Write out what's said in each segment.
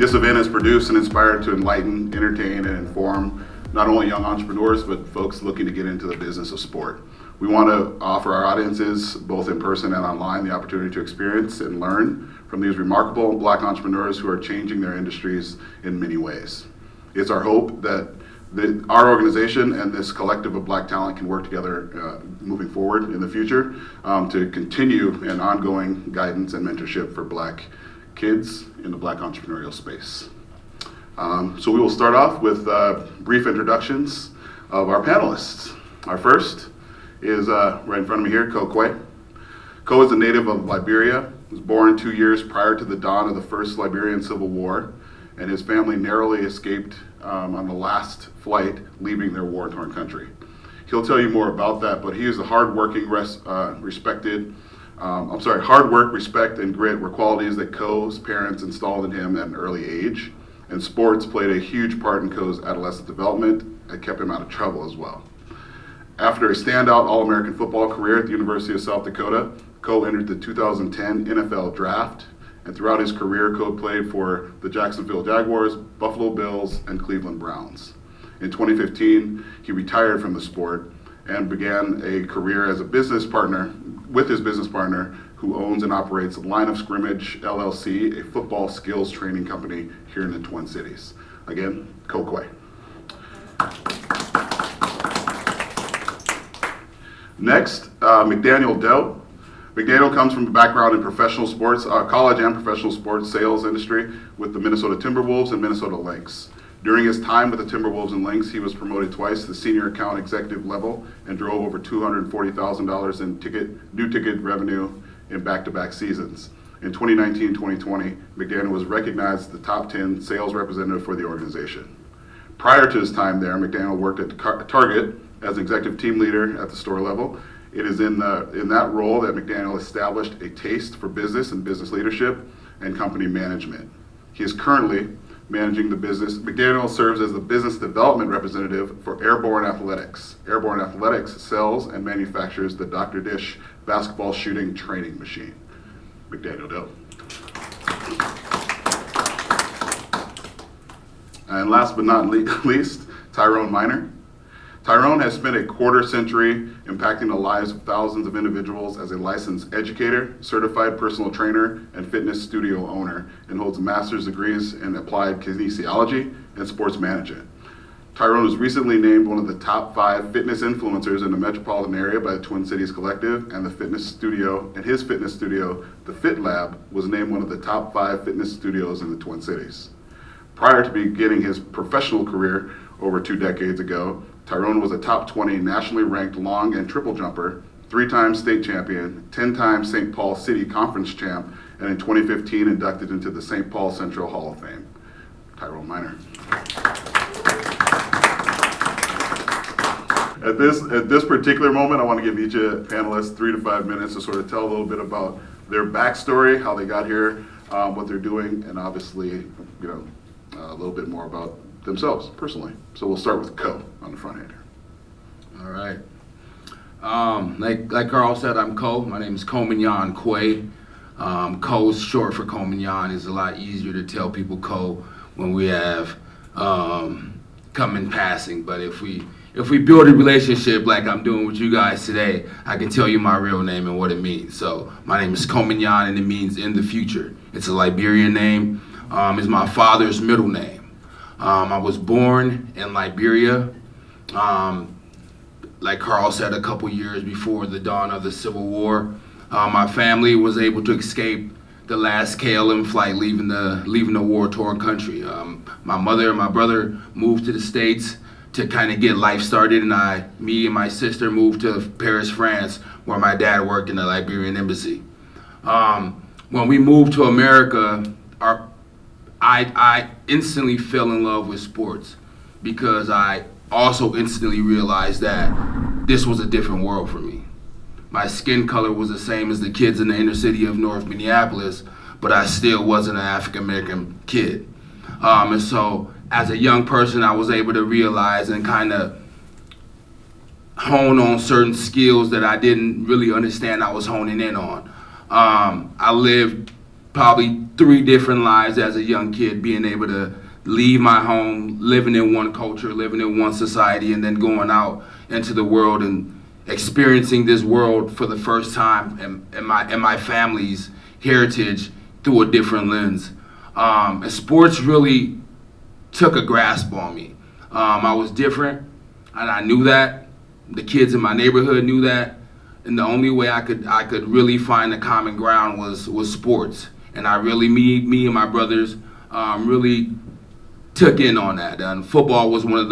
This event has produced and inspired to enlighten, entertain, and inform not only young entrepreneurs, but folks looking to get into the business of sport. We want to offer our audiences, both in person and online, the opportunity to experience and learn from these remarkable Black entrepreneurs who are changing their industries in many ways. It's our hope that our organization and this collective of Black talent can work together moving forward in the future to continue an ongoing guidance and mentorship for Black kids in the Black entrepreneurial space. So we will start off with brief introductions of our panelists. Our first is right in front of me here, Ko Kwe. Ko is a native of Liberia. He was born 2 years prior to the dawn of the First Liberian Civil War, and his family narrowly escaped on the last flight leaving their war-torn country. He'll tell you more about that, but he is a hard work, respect, and grit were qualities that Ko's parents installed in him at an early age, and sports played a huge part in Ko's adolescent development and kept him out of trouble as well. After a standout All-American football career at the University of South Dakota, Ko entered the 2010 NFL Draft, and throughout his career, Ko played for the Jacksonville Jaguars, Buffalo Bills, and Cleveland Browns. In 2015, he retired from the sport and began a career as a business partner with his business partner, who owns and operates Line of Scrimmage LLC, a football skills training company here in the Twin Cities. Again, Ko Kwe. Next, McDaniel Doe. McDaniel comes from a background in professional sports, college and professional sports sales industry with the Minnesota Timberwolves and Minnesota Lynx. During his time with the Timberwolves and Lynx, he was promoted twice to the senior account executive level and drove over $240,000 in new ticket revenue in back-to-back seasons. In 2019-2020, McDaniel was recognized as the top 10 sales representative for the organization. Prior to his time there, McDaniel worked at Target as executive team leader at the store level. It is in that role that McDaniel established a taste for business and business leadership and company management. He is currently managing the business. McDaniel serves as the business development representative for Airborne Athletics. Airborne Athletics sells and manufactures the Dr. Dish basketball shooting training machine. McDaniel Doe. And last but not least, Tyrone Miner. Tyrone has spent a quarter century impacting the lives of thousands of individuals as a licensed educator, certified personal trainer, and fitness studio owner, and holds master's degrees in applied kinesiology and sports management. Tyrone was recently named one of the top 5 fitness influencers in the metropolitan area by the Twin Cities Collective, and his fitness studio, the Fit Lab, was named one of the top 5 fitness studios in the Twin Cities. Prior to beginning his professional career over 2 decades ago, Tyrone was a top 20 nationally ranked long and triple jumper, 3-time state champion, 10-time St. Paul City Conference champ, and in 2015 inducted into the St. Paul Central Hall of Fame. Tyrone Miner. At this particular moment, I want to give each panelist 3 to 5 minutes to sort of tell a little bit about their backstory, how they got here, what they're doing, and obviously, a little bit more about themselves personally. So we'll start with Ko on the front end here. All right. Like Carl said, I'm Ko. My name is Ko-Mignon Kwe. Ko is short for Ko-Mignon. It's a lot easier to tell people Ko when we have come in passing. But if we build a relationship like I'm doing with you guys today, I can tell you my real name and what it means. So my name is Ko-Mignon, and it means in the future. It's a Liberian name. It's my father's middle name. I was born in Liberia, like Carl said, a couple years before the dawn of the Civil War. My family was able to escape the last KLM flight leaving the war-torn country. My mother and my brother moved to the States to kind of get life started, and me and my sister moved to Paris, France, where my dad worked in the Liberian embassy. When we moved to America, I instantly fell in love with sports because I also instantly realized that this was a different world for me. My skin color was the same as the kids in the inner city of North Minneapolis, but I still wasn't an African American kid. And so as a young person, I was able to realize and kind of hone on certain skills that I didn't really understand I was honing in on. I lived probably 3 different lives as a young kid, being able to leave my home, living in one culture, living in one society, and then going out into the world and experiencing this world for the first time in my family's heritage through a different lens. And sports really took a grasp on me. I was different, and I knew that. The kids in my neighborhood knew that, and the only way I could really find a common ground was sports. And I really, me and my brothers, really took in on that. And football was one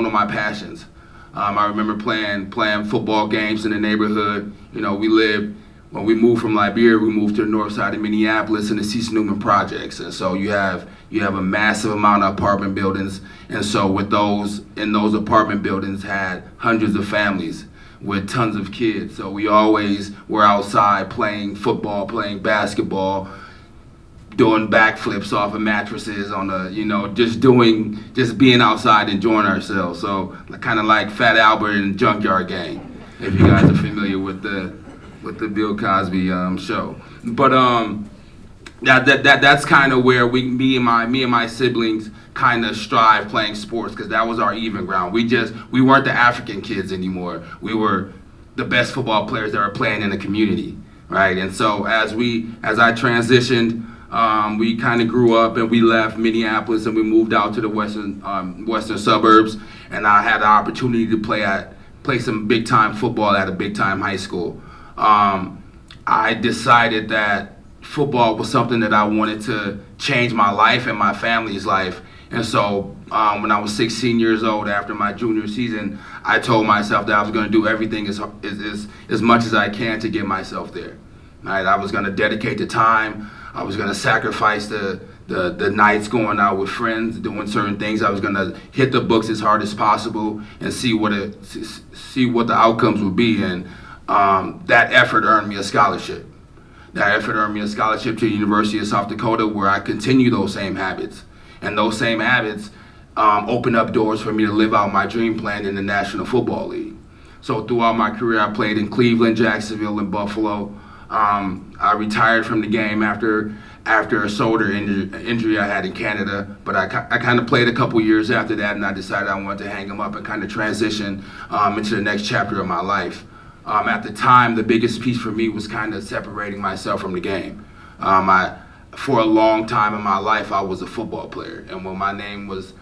of my passions. I remember playing football games in the neighborhood. You know, when we moved from Liberia, we moved to the north side of Minneapolis in the Cecil Newman projects. And so you have a massive amount of apartment buildings. And so in those apartment buildings had hundreds of families with tons of kids. So we always were outside playing football, playing basketball, doing backflips off of mattresses just being outside, enjoying ourselves. So kind of like Fat Albert and Junkyard Gang, if you guys are familiar with the Bill Cosby show. But that's kind of where me and my siblings kind of strive playing sports, because that was our even ground. We weren't the African kids anymore. We were the best football players that were playing in the community, right? And so as I transitioned, we kind of grew up and we left Minneapolis and we moved out to the western suburbs, and I had the opportunity to play some big time football at a big time high school. I decided that football was something that I wanted to change my life and my family's life. And so when I was 16 years old, after my junior season, I told myself that I was going to do everything as much as I can to get myself there. Right? I was going to dedicate the time. I was going to sacrifice the nights going out with friends, doing certain things. I was going to hit the books as hard as possible and see what the outcomes would be. And that effort earned me a scholarship. That effort earned me a scholarship to the University of South Dakota, where I continue those same habits. And those same habits opened up doors for me to live out my dream plan in the National Football League. So throughout my career, I played in Cleveland, Jacksonville, and Buffalo. I retired from the game after a shoulder injury I had in Canada, but I kind of played a couple years after that, and I decided I wanted to hang them up and kind of transition into the next chapter of my life. At the time, the biggest piece for me was kind of separating myself from the game. For a long time in my life, I was a football player, and when my name was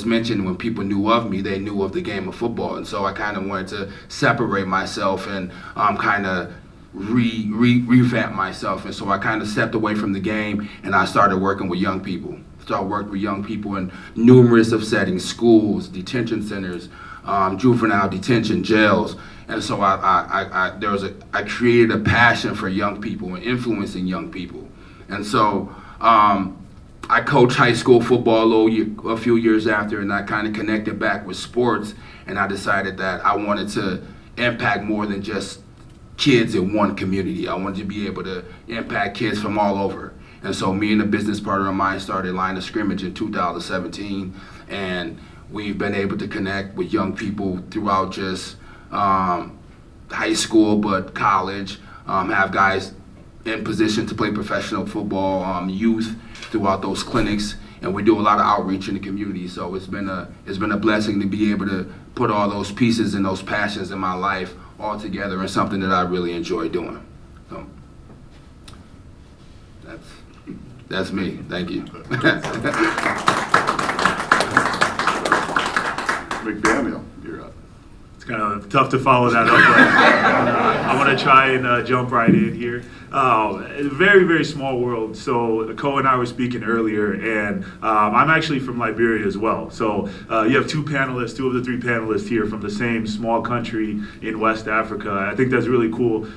mentioned, when people knew of me, they knew of the game of football. And so I kind of wanted to separate myself and kind of revamp myself. And so I kind of stepped away from the game, and I started working with young people. So I worked with young people in numerous of settings: schools, detention centers, juvenile detention, jails. And so I created a passion for young people and influencing young people. And so I coached high school football a few years after, and I kind of connected back with sports, and I decided that I wanted to impact more than just kids in one community. I wanted to be able to impact kids from all over. And so me and a business partner of mine started Line of Scrimmage in 2017, and we've been able to connect with young people throughout just high school, but college, have guys in position to play professional football, youth throughout those clinics, and we do a lot of outreach in the community. So it's been a blessing to be able to put all those pieces and those passions in my life all together in something that I really enjoy doing. So that's me. Thank you. McDaniel, you're up. It's kind of tough to follow that up. I want to try and jump right in here. Very, very small world. So Ko and I were speaking earlier, and I'm actually from Liberia as well. So you have two of the three panelists here from the same small country in West Africa. I think that's really cool,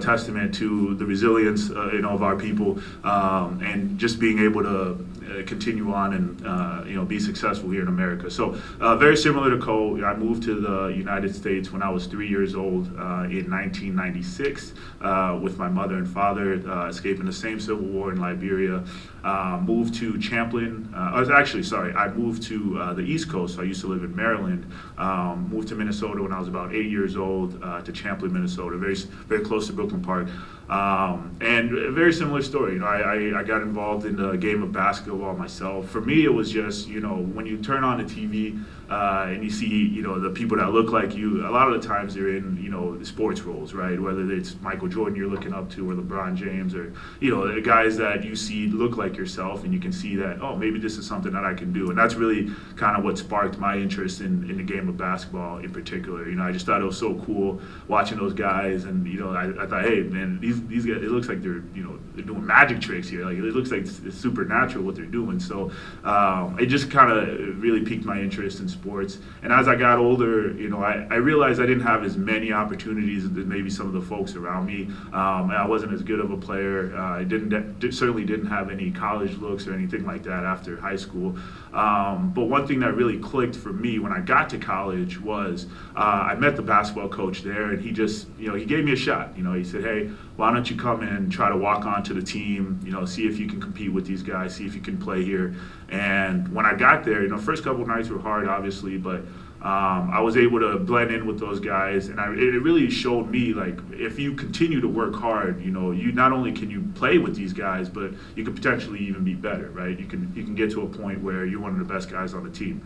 testament to the resilience, of our people, and just being able to continue on and, be successful here in America. So very similar to Ko, I moved to the United States when I was 3 years old in 1996 with my mother and father, escaping the same civil war in Liberia. Moved to Champlin. I moved to the East Coast. So I used to live in Maryland. Moved to Minnesota when I was about 8 years old, to Champlin, Minnesota, very, very close to Brooklyn Park. And a very similar story. I got involved in the game of basketball myself. For me, it was just, when you turn on the TV and you see, the people that look like you, a lot of the times they're in, the sports roles, right? Whether it's Michael Jordan you're looking up to or LeBron James or, the guys that you see look like yourself and you can see that, oh, maybe this is something that I can do. And that's really kind of what sparked my interest in the game of basketball in particular. I just thought it was so cool watching those guys and, I thought, hey, man, these guys, it looks like they're doing magic tricks here. Like, it looks like it's supernatural what they're doing. So it just kind of really piqued my interest in sports. And as I got older, I realized I didn't have as many opportunities as maybe some of the folks around me. I wasn't as good of a player. I certainly didn't have any college looks or anything like that after high school. But one thing that really clicked for me when I got to college was I met the basketball coach there, and he just, he gave me a shot. He said, hey, why don't you come and try to walk onto the team, see if you can compete with these guys, see if you can play here. And when I got there, first couple of nights were hard, obviously, but I was able to blend in with those guys, and it really showed me, like, if you continue to work hard, you not only can you play with these guys, but you could potentially even be better, right? You can get to a point where you're one of the best guys on the team.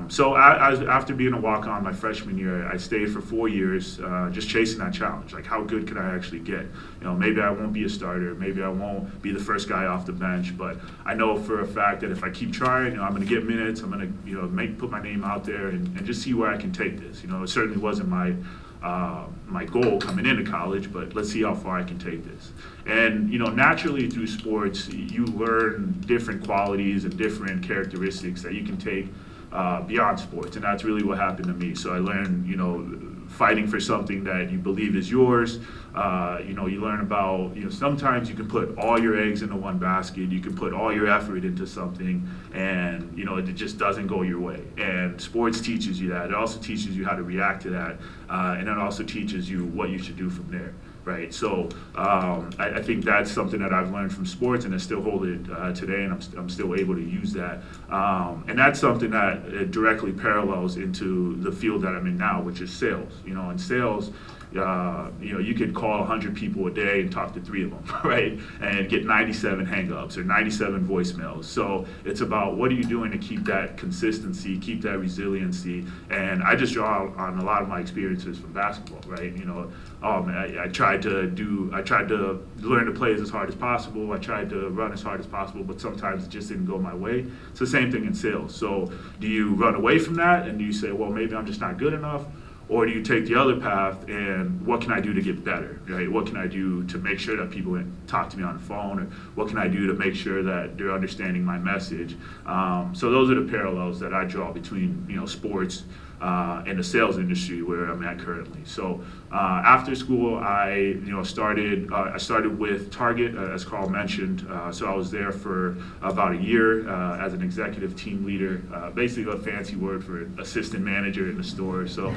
So after being a walk-on my freshman year, I stayed for 4 years, just chasing that challenge. Like, how good can I actually get? Maybe I won't be a starter, maybe I won't be the first guy off the bench, but I know for a fact that if I keep trying, I'm going to get minutes. I'm going to put my name out there and just see where I can take this. It certainly wasn't my goal coming into college, but let's see how far I can take this. And naturally through sports, you learn different qualities and different characteristics that you can take beyond sports, and that's really what happened to me. So I learned, fighting for something that you believe is yours. You learn about, sometimes you can put all your eggs into one basket. You can put all your effort into something, and it just doesn't go your way. And sports teaches you that. It also teaches you how to react to that, and it also teaches you what you should do from there. Right, so I think that's something that I've learned from sports, and I still hold it today, and I'm still able to use that. And that's something that directly parallels into the field that I'm in now, which is sales. In sales, you could call 100 people a day and talk to 3 of them, right? And get 97 hang-ups or 97 voicemails. So it's about what are you doing to keep that consistency, keep that resiliency. And I just draw on a lot of my experiences from basketball, right? I tried to learn to play as hard as possible. I tried to run as hard as possible, but sometimes it just didn't go my way. It's the same thing in sales. So do you run away from that and do you say, well, maybe I'm just not good enough? Or do you take the other path and what can I do to get better, right? What can I do to make sure that people talk to me on the phone? Or what can I do to make sure that they're understanding my message? So those are the parallels that I draw between, sports and the sales industry where I'm at currently. So after school, I started with Target, as Carl mentioned. So I was there for about a year as an executive team leader, basically a fancy word for assistant manager in the store. So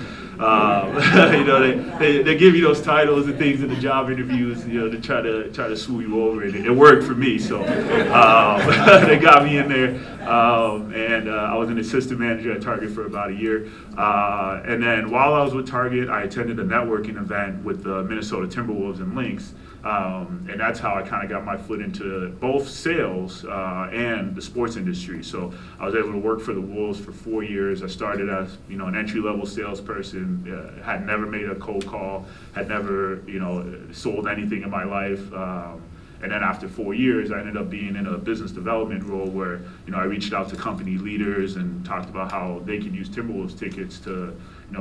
they give you those titles and things in the job interviews, to try to swoo you over, and it worked for me. So they got me in there, and I was an assistant manager at Target for about a year. And then while I was with Target, I attended a networking event with the Minnesota Timberwolves and Lynx. And that's how I kind of got my foot into both sales and the sports industry. So I was able to work for the Wolves for 4 years. I started as an entry-level salesperson, had never made a cold call, had never sold anything in my life. And then after 4 years, I ended up being in a business development role where, I reached out to company leaders and talked about how they could use Timberwolves tickets to,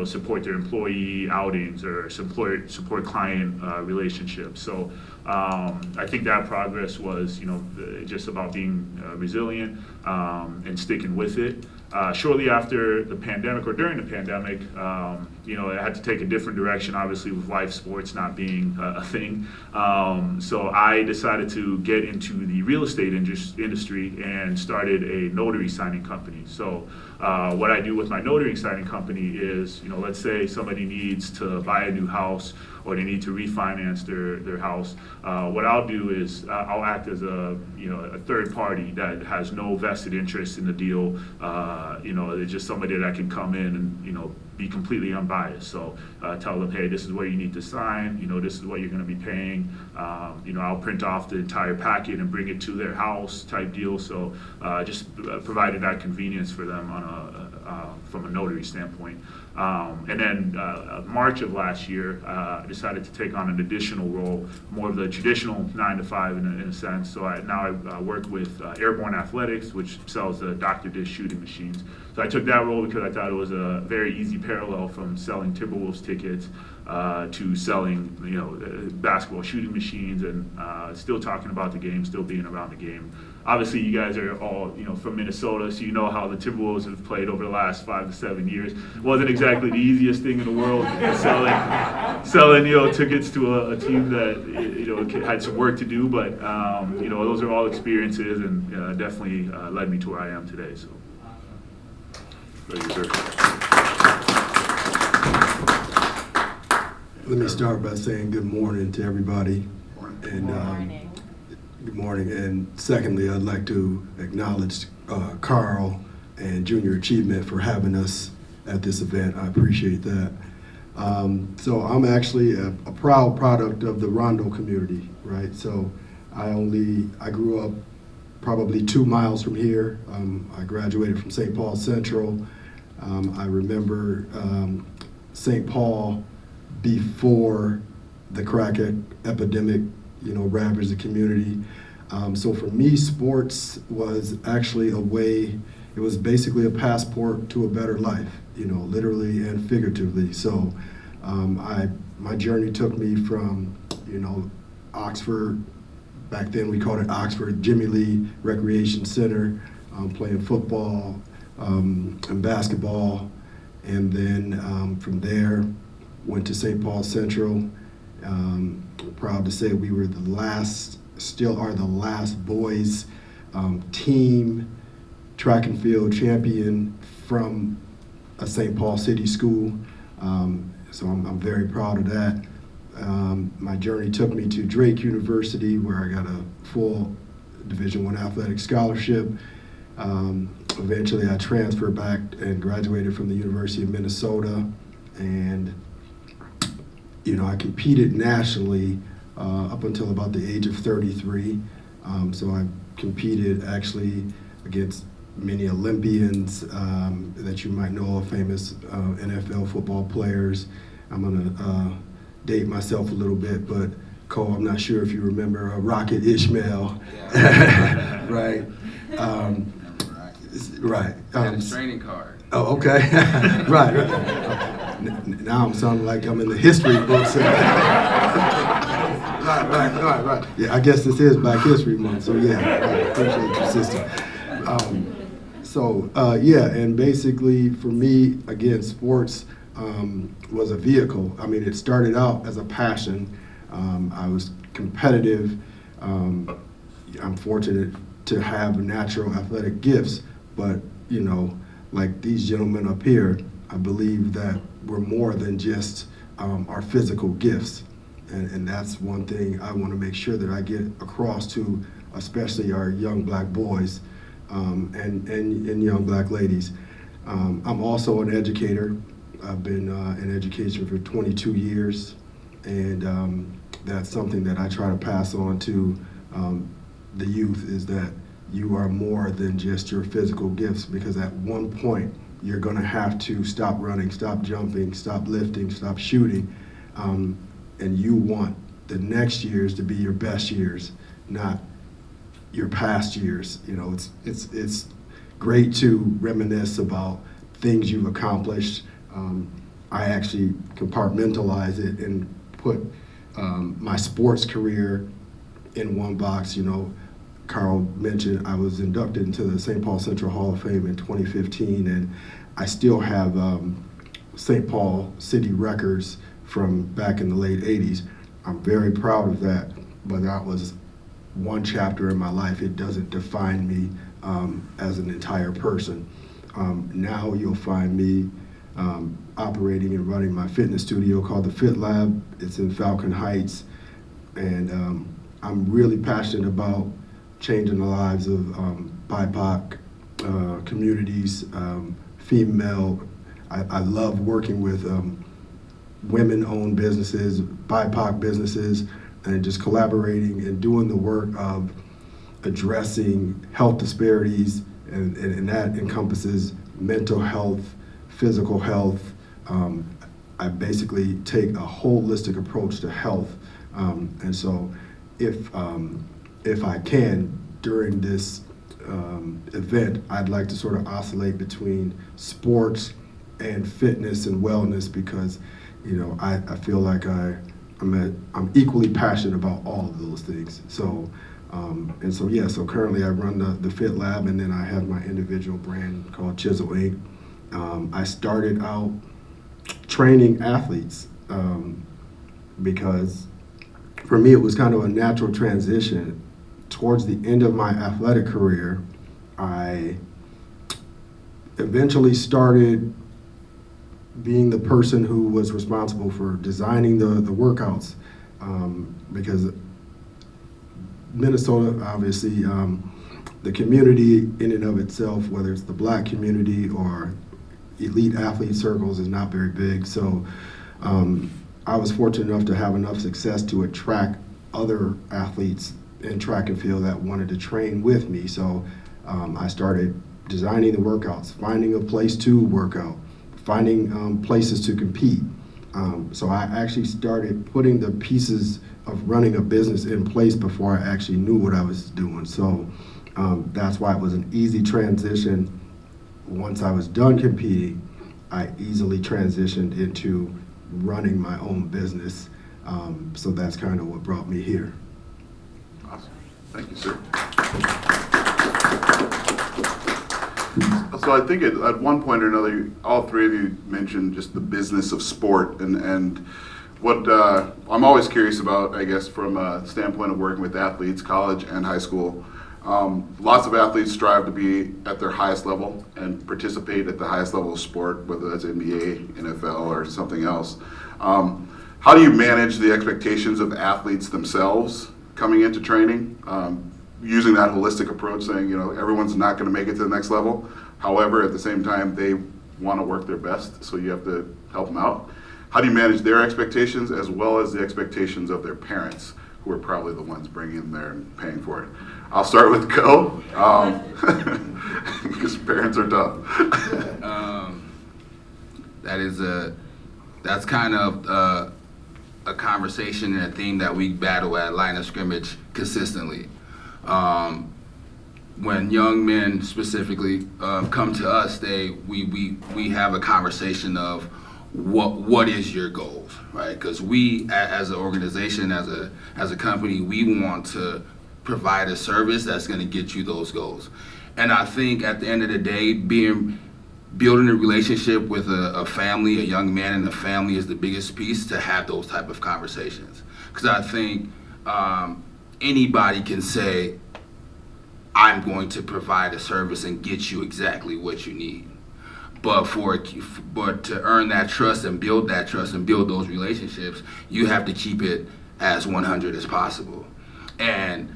support their employee outings or support client relationships. So I think that progress was, just about being resilient and sticking with it. Shortly after the pandemic or during the pandemic, I had to take a different direction, obviously with live sports not being a thing. So I decided to get into the real estate industry and started a notary signing company. So what I do with my notary signing company is, let's say somebody needs to buy a new house or they need to refinance their house, what I'll do is I'll act as a third party that has no vested interest in the deal. It's just somebody that can come in and be completely unbiased. So tell them, hey, this is what you need to sign. This is what you're going to be paying. I'll print off the entire packet and bring it to their house type deal. So just provided that convenience for them from a notary standpoint. And then March of last year, I decided to take on an additional role, more of the traditional 9 to 5 in a sense. So I work with Airborne Athletics, which sells the Dr. Dish shooting machines. So I took that role because I thought it was a very easy parallel from selling Timberwolves tickets to selling basketball shooting machines, and still talking about the game, still being around the game. Obviously, you guys are all from Minnesota, so you know how the Timberwolves have played over the last 5 to 7 years. It wasn't exactly the easiest thing in the world selling tickets to a team that had some work to do, but those are all experiences, and definitely led me to where I am today. So, thank you, sir. Let me start by saying good morning to everybody. Morning. And good morning. And secondly, I'd like to acknowledge Carl and Junior Achievement for having us at this event. I appreciate that. So I'm actually a proud product of the Rondo community, right? So I grew up probably 2 miles from here. I graduated from St. Paul Central. I remember St. Paul before the crack epidemic, ravaged the community. So for me, sports was actually a way, it was basically a passport to a better life, literally and figuratively. So my journey took me from, Oxford, back then we called it Oxford Jimmy Lee Recreation Center, playing football and basketball. And then from there, went to St. Paul Central. Proud to say we were still are the last boys team track and field champion from a St. Paul City school. So I'm very proud of that. My journey took me to Drake University, where I got a full Division I athletic scholarship. Eventually I transferred back and graduated from the University of Minnesota, and I competed nationally up until about the age of 33. So I competed actually against many Olympians that you might know of, famous NFL football players. I'm gonna date myself a little bit, but Cole, I'm not sure if you remember Rocket Ishmael, Yeah. right? Right. Had a training card. Oh, okay. Right. Now I'm sounding like I'm in the history books. Right. Yeah, I guess this is Black History Month, so yeah, I appreciate your sister. And basically for me, again, sports was a vehicle. I mean, it started out as a passion. I was competitive. I'm fortunate to have natural athletic gifts, but like these gentlemen up here, I believe that we're more than just our physical gifts. And that's one thing I want to make sure that I get across to, especially our young Black boys and young Black ladies. I'm also an educator. I've been in education for 22 years, and that's something that I try to pass on to the youth, is that you are more than just your physical gifts, because at one point you're going to have to stop running, stop jumping, stop lifting, stop shooting, and you want the next years to be your best years, not your past years. It's great to reminisce about things you've accomplished. I actually compartmentalize it and put my sports career in one box. Carl mentioned I was inducted into the St. Paul Central Hall of Fame in 2015, and I still have St. Paul City records from back in the late 80s. I'm very proud of that, but that was one chapter in my life. It doesn't define me as an entire person. Now you'll find me operating and running my fitness studio called the Fit Lab. It's in Falcon Heights, and I'm really passionate about changing the lives of BIPOC communities, female. I love working with women-owned businesses, BIPOC businesses, and just collaborating and doing the work of addressing health disparities, and that encompasses mental health, physical health. I basically take a holistic approach to health, and so if I can, during this event, I'd like to sort of oscillate between sports and fitness and wellness, because I feel like I'm equally passionate about all of those things. So so currently I run the Fit Lab, and then I have my individual brand called Chisel Inc. I started out training athletes because for me it was kind of a natural transition. Towards the end of my athletic career, I eventually started being the person who was responsible for designing the workouts, because Minnesota, obviously, the community in and of itself, whether it's the Black community or elite athlete circles, is not very big. So I was fortunate enough to have enough success to attract other athletes in track and field that wanted to train with me. So I started designing the workouts, finding a place to work out, finding places to compete. So I actually started putting the pieces of running a business in place before I actually knew what I was doing. So that's why it was an easy transition. Once I was done competing, I easily transitioned into running my own business. So that's kind of what brought me here. Awesome. Thank you, sir. So I think at one point or another, all three of you mentioned just the business of sport, and what I'm always curious about, I guess, from a standpoint of working with athletes, college and high school. Lots of athletes strive to be at their highest level and participate at the highest level of sport, whether that's NBA, NFL, or something else. How do you manage the expectations of athletes themselves coming into training, using that holistic approach, saying, everyone's not going to make it to the next level. However, at the same time, they want to work their best, so you have to help them out. How do you manage their expectations as well as the expectations of their parents, who are probably the ones bringing them there and paying for it? I'll start with Co, because parents are tough. That's kind of a conversation and a theme that we battle at line of scrimmage consistently. When young men specifically come to us, we have a conversation of what is your goals, right? Because we, as an organization, as a company, we want to provide a service that's going to get you those goals. And I think at the end of the day, building a relationship with a family, a young man and a family, is the biggest piece to have those type of conversations. Because I think anybody can say, I'm going to provide a service and get you exactly what you need. But to earn that trust and build those relationships, you have to keep it as 100 as possible. And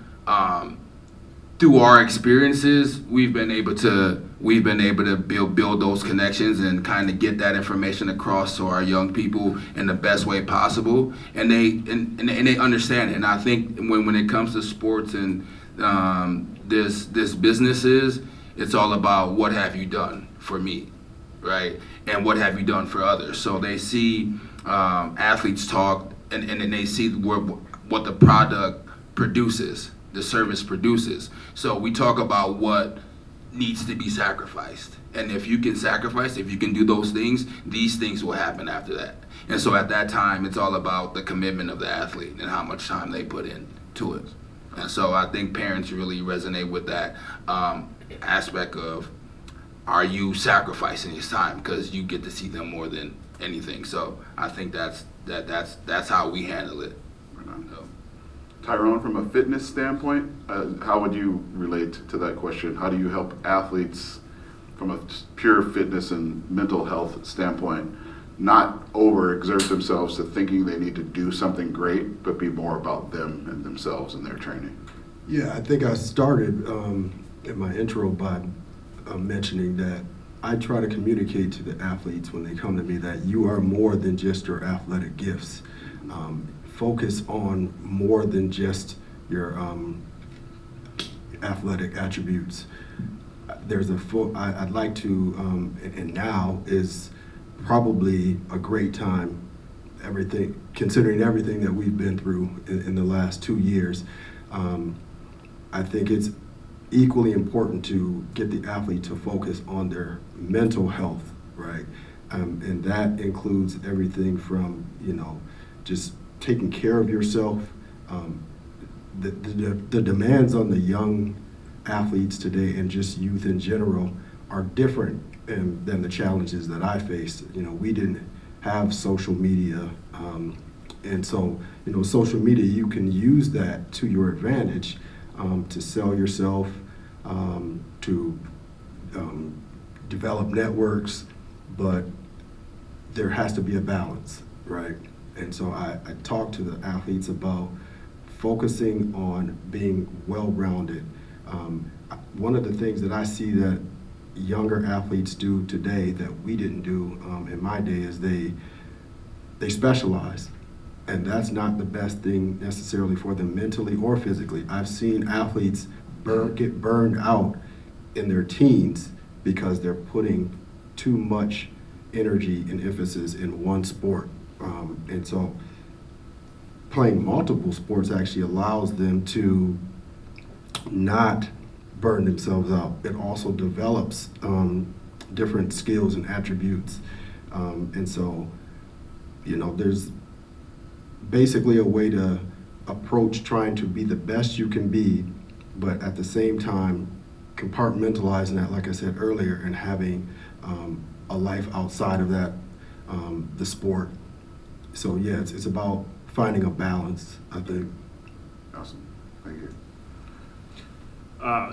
through our experiences, we've been able to build those connections and kind of get that information across to our young people in the best way possible, and they understand it. And I think when it comes to sports and this businesses, it's all about what have you done for me, right? And what have you done for others? So they see athletes talk, and then they see what the product produces, the service produces. So we talk about what needs to be sacrificed. And if you can sacrifice, if you can do those things, these things will happen after that. And so at that time, it's all about the commitment of the athlete and how much time they put into it. And so I think parents really resonate with that aspect of, are you sacrificing his time? Because you get to see them more than anything. So I think that's how we handle it. Right on. So. Tyrone, from a fitness standpoint, how would you relate to that question? How do you help athletes from a pure fitness and mental health standpoint, not overexert themselves to thinking they need to do something great, but be more about them and themselves and their training. Yeah, I think I started in my intro by mentioning that I try to communicate to the athletes when they come to me that you are more than just your athletic gifts. Focus on more than just your athletic attributes. There's I'd like to, and now is probably a great time, considering everything that we've been through in the last 2 years. I think it's equally important to get the athlete to focus on their mental health, right? And that includes everything from, just taking care of yourself. The demands on the young athletes today and just youth in general are different than the challenges that I faced. We didn't have social media. And so, social media, you can use that to your advantage to sell yourself, to develop networks, but there has to be a balance, right? And so I talk to the athletes about focusing on being well-rounded. One of the things that I see that younger athletes do today that we didn't do in my day is they specialize. And that's not the best thing necessarily for them mentally or physically. I've seen athletes get burned out in their teens because they're putting too much energy and emphasis in one sport. And so playing multiple sports actually allows them to not burn themselves out. It also develops different skills and attributes. And so, there's basically a way to approach trying to be the best you can be, but at the same time compartmentalizing that, like I said earlier, and having a life outside of that, the sport. So yeah, it's about finding a balance, I think. Awesome, thank you.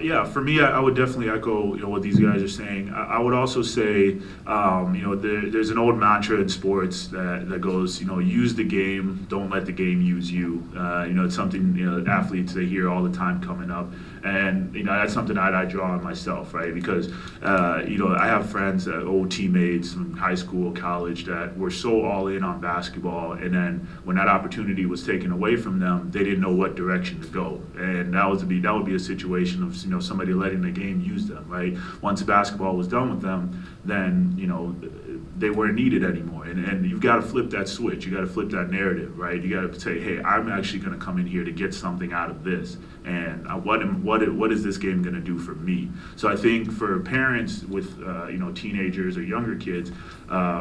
Yeah, for me, I would definitely echo what these guys are saying. I would also say, there's an old mantra in sports that goes, use the game, don't let the game use you. It's something athletes, they hear all the time coming up, and that's something I draw on myself, right? Because I have friends, old teammates from high school, college, that were so all in on basketball, and then when that opportunity was taken away from them, they didn't know what direction to go, and that would be a situation of somebody letting the game use them, right? Once basketball was done with them, then they weren't needed anymore, and you've got to flip that switch. You got to flip that narrative, right? You got to say, hey, I'm actually going to come in here to get something out of this, and what is this game going to do for me? So I think for parents with teenagers or younger kids,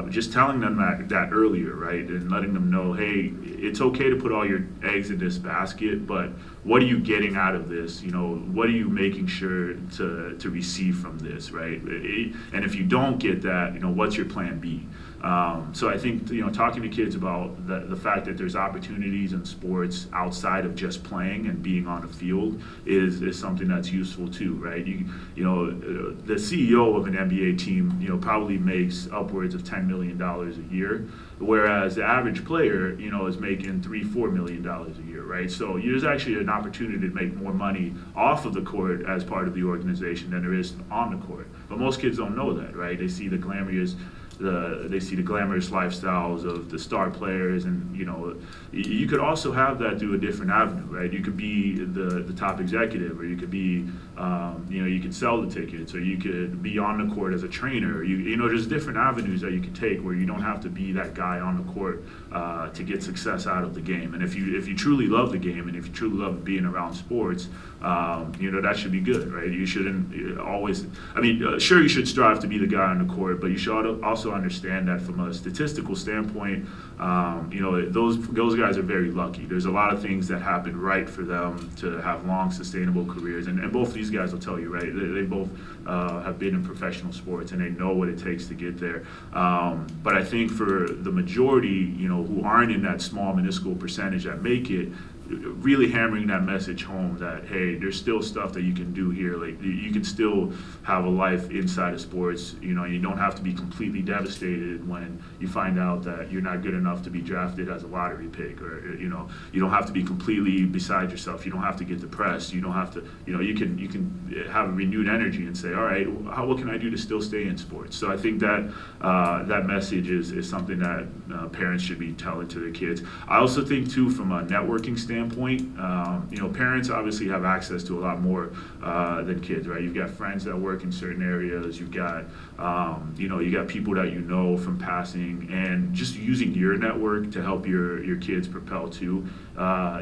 just telling them that earlier, right, and letting them know, hey, it's okay to put all your eggs in this basket, but what are you getting out of this? What are you making sure to receive from this, right? And if you don't get that, what's your plan B? So I think talking to kids about the fact that there's opportunities in sports outside of just playing and being on the field is something that's useful too, right? The CEO of an NBA team probably makes upwards of $10 million a year, whereas the average player is making $3-4 million a year, right? So there's actually an opportunity to make more money off of the court as part of the organization than there is on the court. But most kids don't know that, right? They see the glamorous lifestyles of the star players, and you could also have that through a different avenue, right? You could be the top executive, or you could be you could sell the tickets, or you could be on the court as a trainer. There's different avenues that you could take where you don't have to be that guy on the court to get success out of the game. And if you truly love the game, and if you truly love being around sports, that should be good, right? You shouldn't always, sure, you should strive to be the guy on the court, but you should also understand that from a statistical standpoint, those guys are very lucky. There's a lot of things that happen right for them to have long, sustainable careers, and both of these guys will tell you, right? They both have been in professional sports, and they know what it takes to get there. But I think for the majority, who aren't in that small, minuscule percentage that make it, really hammering that message home that, hey, there's still stuff that you can do here. Like, you can still have a life inside of sports. You know, you don't have to be completely devastated when you find out that you're not good enough to be drafted as a lottery pick, or, you know, you don't have to be completely beside yourself. You don't have to get depressed. You don't have to, you know, you can have a renewed energy and say, all right, what can I do to still stay in sports? So I think that that message is something that parents should be telling to their kids. I also think too, from a networking standpoint, you know, parents obviously have access to a lot more than kids, right? You've got friends that work in certain areas. You've got, you know, you got people that you know from passing, and just using your network to help your kids propel too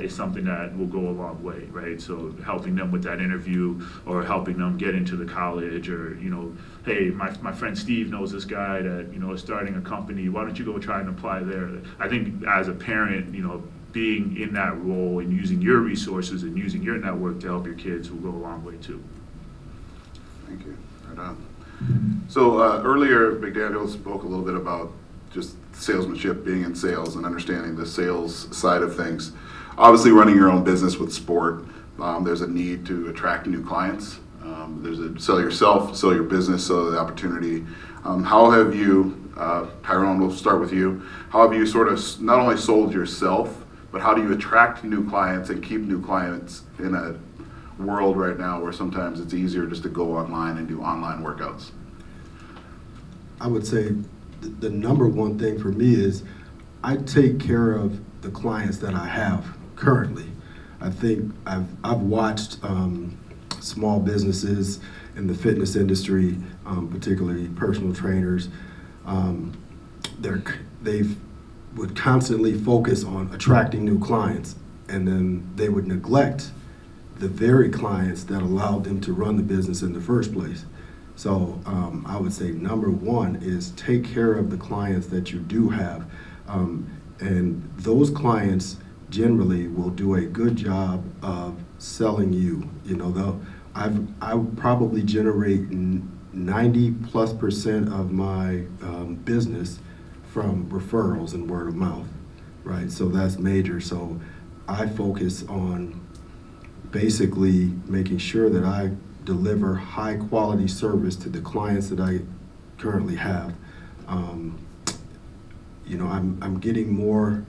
is something that will go a long way, right? So helping them with that interview, or helping them get into the college, or, you know, hey, my friend Steve knows this guy that, you know, is starting a company. Why don't you go try and apply there? I think as a parent, you know, being in that role and using your resources and using your network to help your kids will go a long way too. Thank you. Right on. So earlier, McDaniel spoke a little bit about just salesmanship, being in sales, and understanding the sales side of things. Obviously, running your own business with sport, there's a need to attract new clients. There's a sell yourself, sell your business, so the opportunity. How have you, Tyrone, we'll start with you. How have you sort of not only sold yourself, but how do you attract new clients and keep new clients in a world right now where sometimes it's easier just to go online and do online workouts? I would say the number one thing for me is I take care of the clients that I have currently. I think I've watched small businesses in the fitness industry, particularly personal trainers. They would constantly focus on attracting new clients, and then they would neglect the very clients that allowed them to run the business in the first place. So I would say number one is take care of the clients that you do have, and those clients generally will do a good job of selling you. You know, I probably generate 90+% of my business from referrals and word of mouth, right? So that's major. So I focus on basically making sure that I deliver high quality service to the clients that I currently have. You know, I'm getting more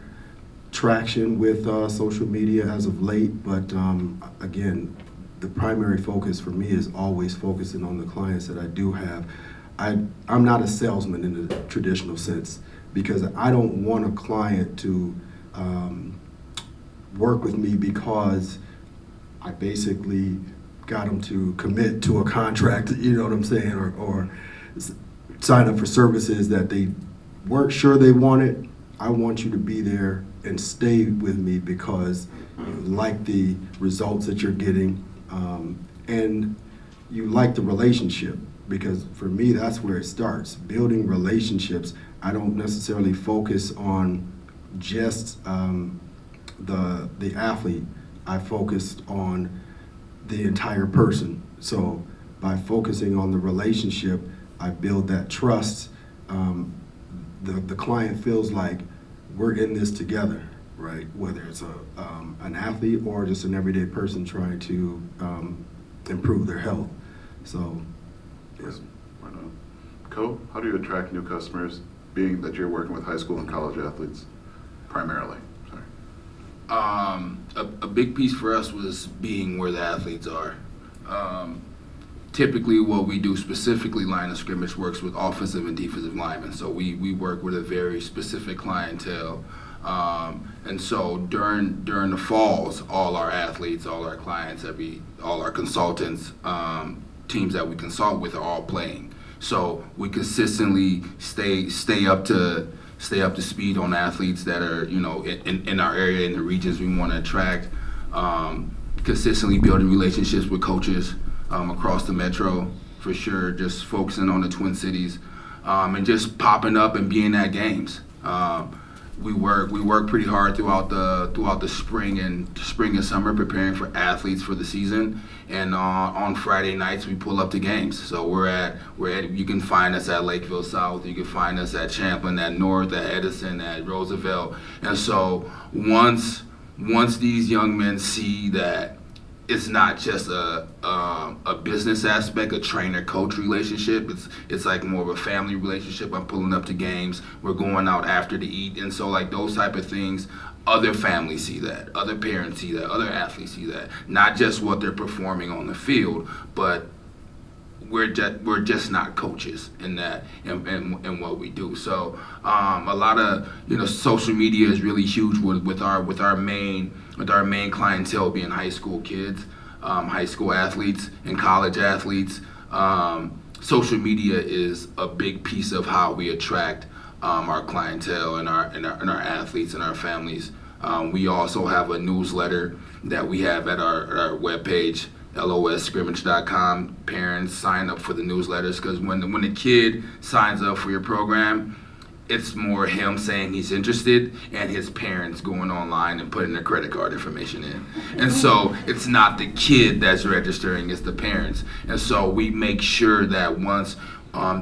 traction with social media as of late, but again, the primary focus for me is always focusing on the clients that I do have. I'm not a salesman in the traditional sense, because I don't want a client to work with me because I basically got them to commit to a contract, you know what I'm saying, or sign up for services that they weren't sure they wanted. I want you to be there and stay with me because you like the results that you're getting, and you like the relationship, because for me that's where it starts, building relationships. I don't necessarily focus on just the athlete. I focused on the entire person. So by focusing on the relationship, I build that trust. The client feels like we're in this together, right? Whether it's an athlete or just an everyday person trying to improve their health. So, yes. Right on. Co, how do you attract new customers, being that you're working with high school and college athletes primarily? Sorry. A big piece for us was being where the athletes are. Typically what we do, specifically line of scrimmage, works with offensive and defensive linemen. So we work with a very specific clientele. And so during the falls, all our athletes, all our clients, all our consultants, teams that we consult with are all playing. So we consistently stay up to speed on athletes that are, you know, in our area, in the regions we want to attract. Consistently building relationships with coaches across the metro, for sure. Just focusing on the Twin Cities, and just popping up and being at games. We work pretty hard throughout the spring and summer, preparing for athletes for the season. And on Friday nights we pull up to games. So we're at you can find us at Lakeville South, you can find us at Champlin, at North, at Edison, at Roosevelt. And so once once these young men see that it's not just a business aspect, a trainer-coach relationship. It's like more of a family relationship. I'm pulling up to games. We're going out after to eat, and so like those type of things. Other families see that. Other parents see that. Other athletes see that. Not just what they're performing on the field, but we're just not coaches in that and what we do. So a lot of social media is really huge with our main clientele being high school kids, high school athletes, and college athletes. Social media is a big piece of how we attract our clientele and our athletes and our families. We also have a newsletter that we have at our webpage, losscrimmage.com. Parents sign up for the newsletters because when the kid signs up for your program, it's more him saying he's interested and his parents going online and putting their credit card information in. And so it's not the kid that's registering, it's the parents. And so we make sure that once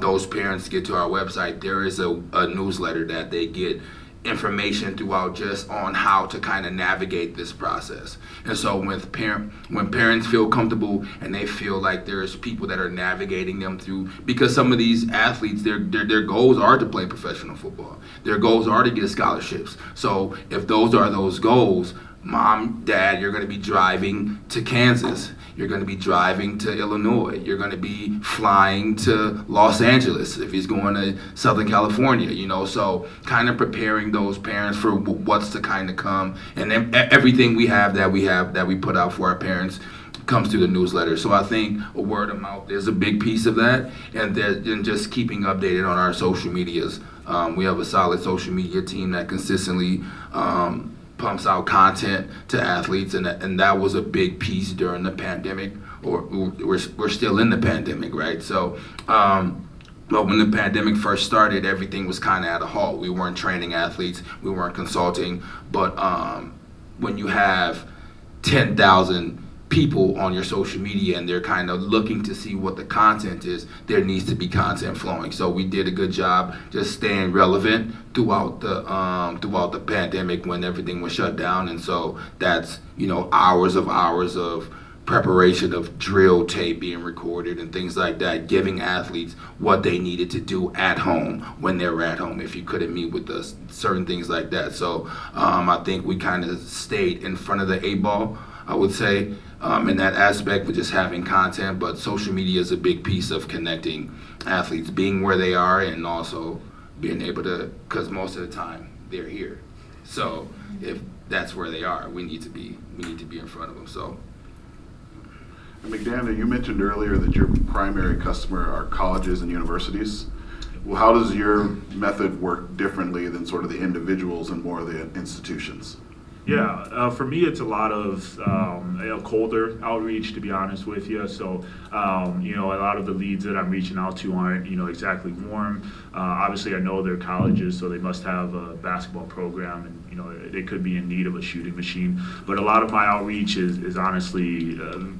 those parents get to our website, there is a newsletter that they get information throughout just on how to kind of navigate this process. And so when parents feel comfortable and they feel like there's people that are navigating them through, because some of these athletes, their goals are to play professional football. Their goals are to get scholarships. So if those are those goals, Mom, Dad, you're going to be driving to Kansas. You're going to be driving to Illinois. You're going to be flying to Los Angeles if he's going to Southern California, So kind of preparing those parents for what's to kind of come. And then everything we put out for our parents comes through the newsletter. So I think a word of mouth is a big piece of that. And then just keeping updated on our social medias. We have a solid social media team that consistently pumps out content to athletes, and that was a big piece during the pandemic, or we're still in the pandemic, right? So, but when the pandemic first started, everything was kind of at a halt. We weren't training athletes, we weren't consulting, but when you have 10,000 people on your social media and they're kind of looking to see what the content is, there needs to be content flowing. So we did a good job just staying relevant throughout the pandemic when everything was shut down. And so that's hours of preparation of drill tape being recorded and things like that, giving athletes what they needed to do at home when they were at home if you couldn't meet with us, certain things like that. So I think we kind of stayed in front of the 8-ball, I would say, in that aspect with just having content. But social media is a big piece of connecting athletes, being where they are, and also being able to, because most of the time they're here. So if that's where they are, we need to be in front of them. So. And McDaniel, you mentioned earlier that your primary customer are colleges and universities. Well, how does your method work differently than sort of the individuals and more of the institutions? Yeah, for me, it's a lot of colder outreach, to be honest with you. So, a lot of the leads that I'm reaching out to aren't, exactly warm. Obviously, I know they're colleges, so they must have a basketball program, and they could be in need of a shooting machine. But a lot of my outreach is honestly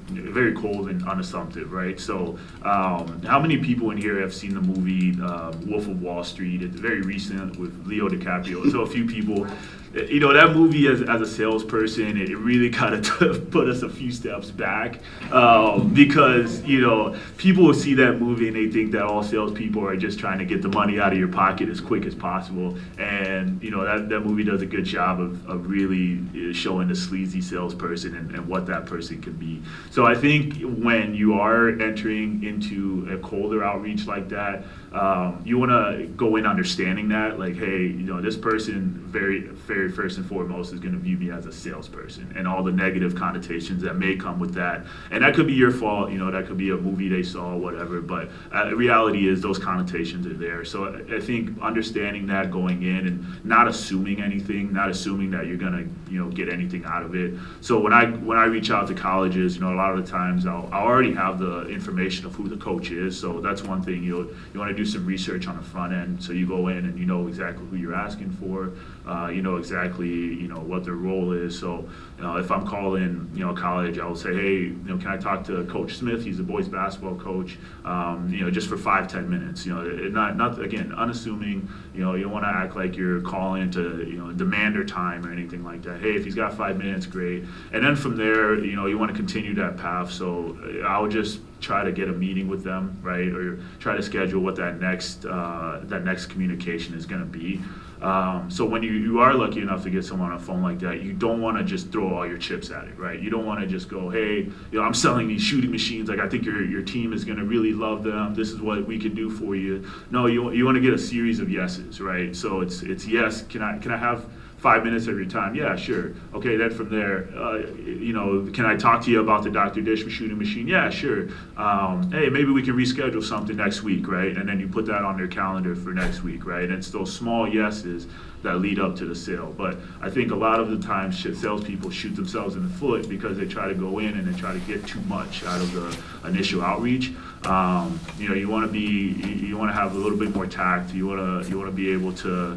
very cold and unassumptive, right? So, how many people in here have seen the movie Wolf of Wall Street? It's very recent with Leo DiCaprio. So a few people. That movie as a salesperson, it really kind of put us a few steps back because, people will see that movie and they think that all salespeople are just trying to get the money out of your pocket as quick as possible. And, that movie does a good job of really showing the sleazy salesperson and what that person can be. So I think when you are entering into a colder outreach like that, you want to go in understanding that, like, hey, this person very, very first and foremost is going to view me as a salesperson, and all the negative connotations that may come with that. And that could be your fault, that could be a movie they saw, whatever, but reality is those connotations are there. So I think understanding that going in and not assuming anything, not assuming that you're going to, get anything out of it. So when I reach out to colleges, a lot of the times I'll already have the information of who the coach is. So that's one thing. You want to do some research on the front end, so you go in and you know exactly who you're asking for, you know exactly what their role is. So if I'm calling college, I'll say, hey, can I talk to Coach Smith? He's a boys basketball coach, just for 5-10 minutes. Not again unassuming. You don't want to act like you're calling to demand commander time or anything like that. Hey, if he's got 5 minutes, great. And then from there, you want to continue that path. So I would just try to get a meeting with them, right, or try to schedule what that next communication is going to be. So when you are lucky enough to get someone on a phone like that, you don't want to just throw all your chips at it, right? You don't want to just go, hey, I'm selling these shooting machines. Like, I think your team is going to really love them. This is what we can do for you. No, you want to get a series of yeses, right? So it's yes. Can I have 5 minutes of your time? Yeah, sure. Okay, then from there, can I talk to you about the Dr. Dish shooting machine? Yeah, sure. Hey, maybe we can reschedule something next week, right? And then you put that on their calendar for next week, right? And it's those small yeses that lead up to the sale. But I think a lot of the times salespeople shoot themselves in the foot because they try to go in and they try to get too much out of the initial outreach. You want to have a little bit more tact. You want to be able to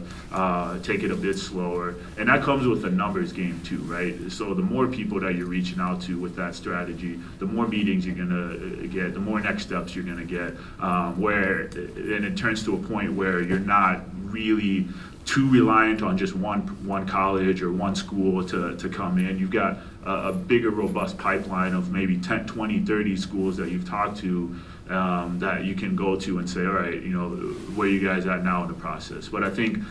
take it a bit slower, and that comes with a numbers game too, right? So the more people that you're reaching out to with that strategy, the more meetings you're gonna get, the more next steps you're gonna get. And it turns to a point where you're not really too reliant on just one college or one school to come in. You've got a bigger, robust pipeline of maybe 10, 20, 30 schools that you've talked to that you can go to and say, all right, where are you guys at now in the process? But I think,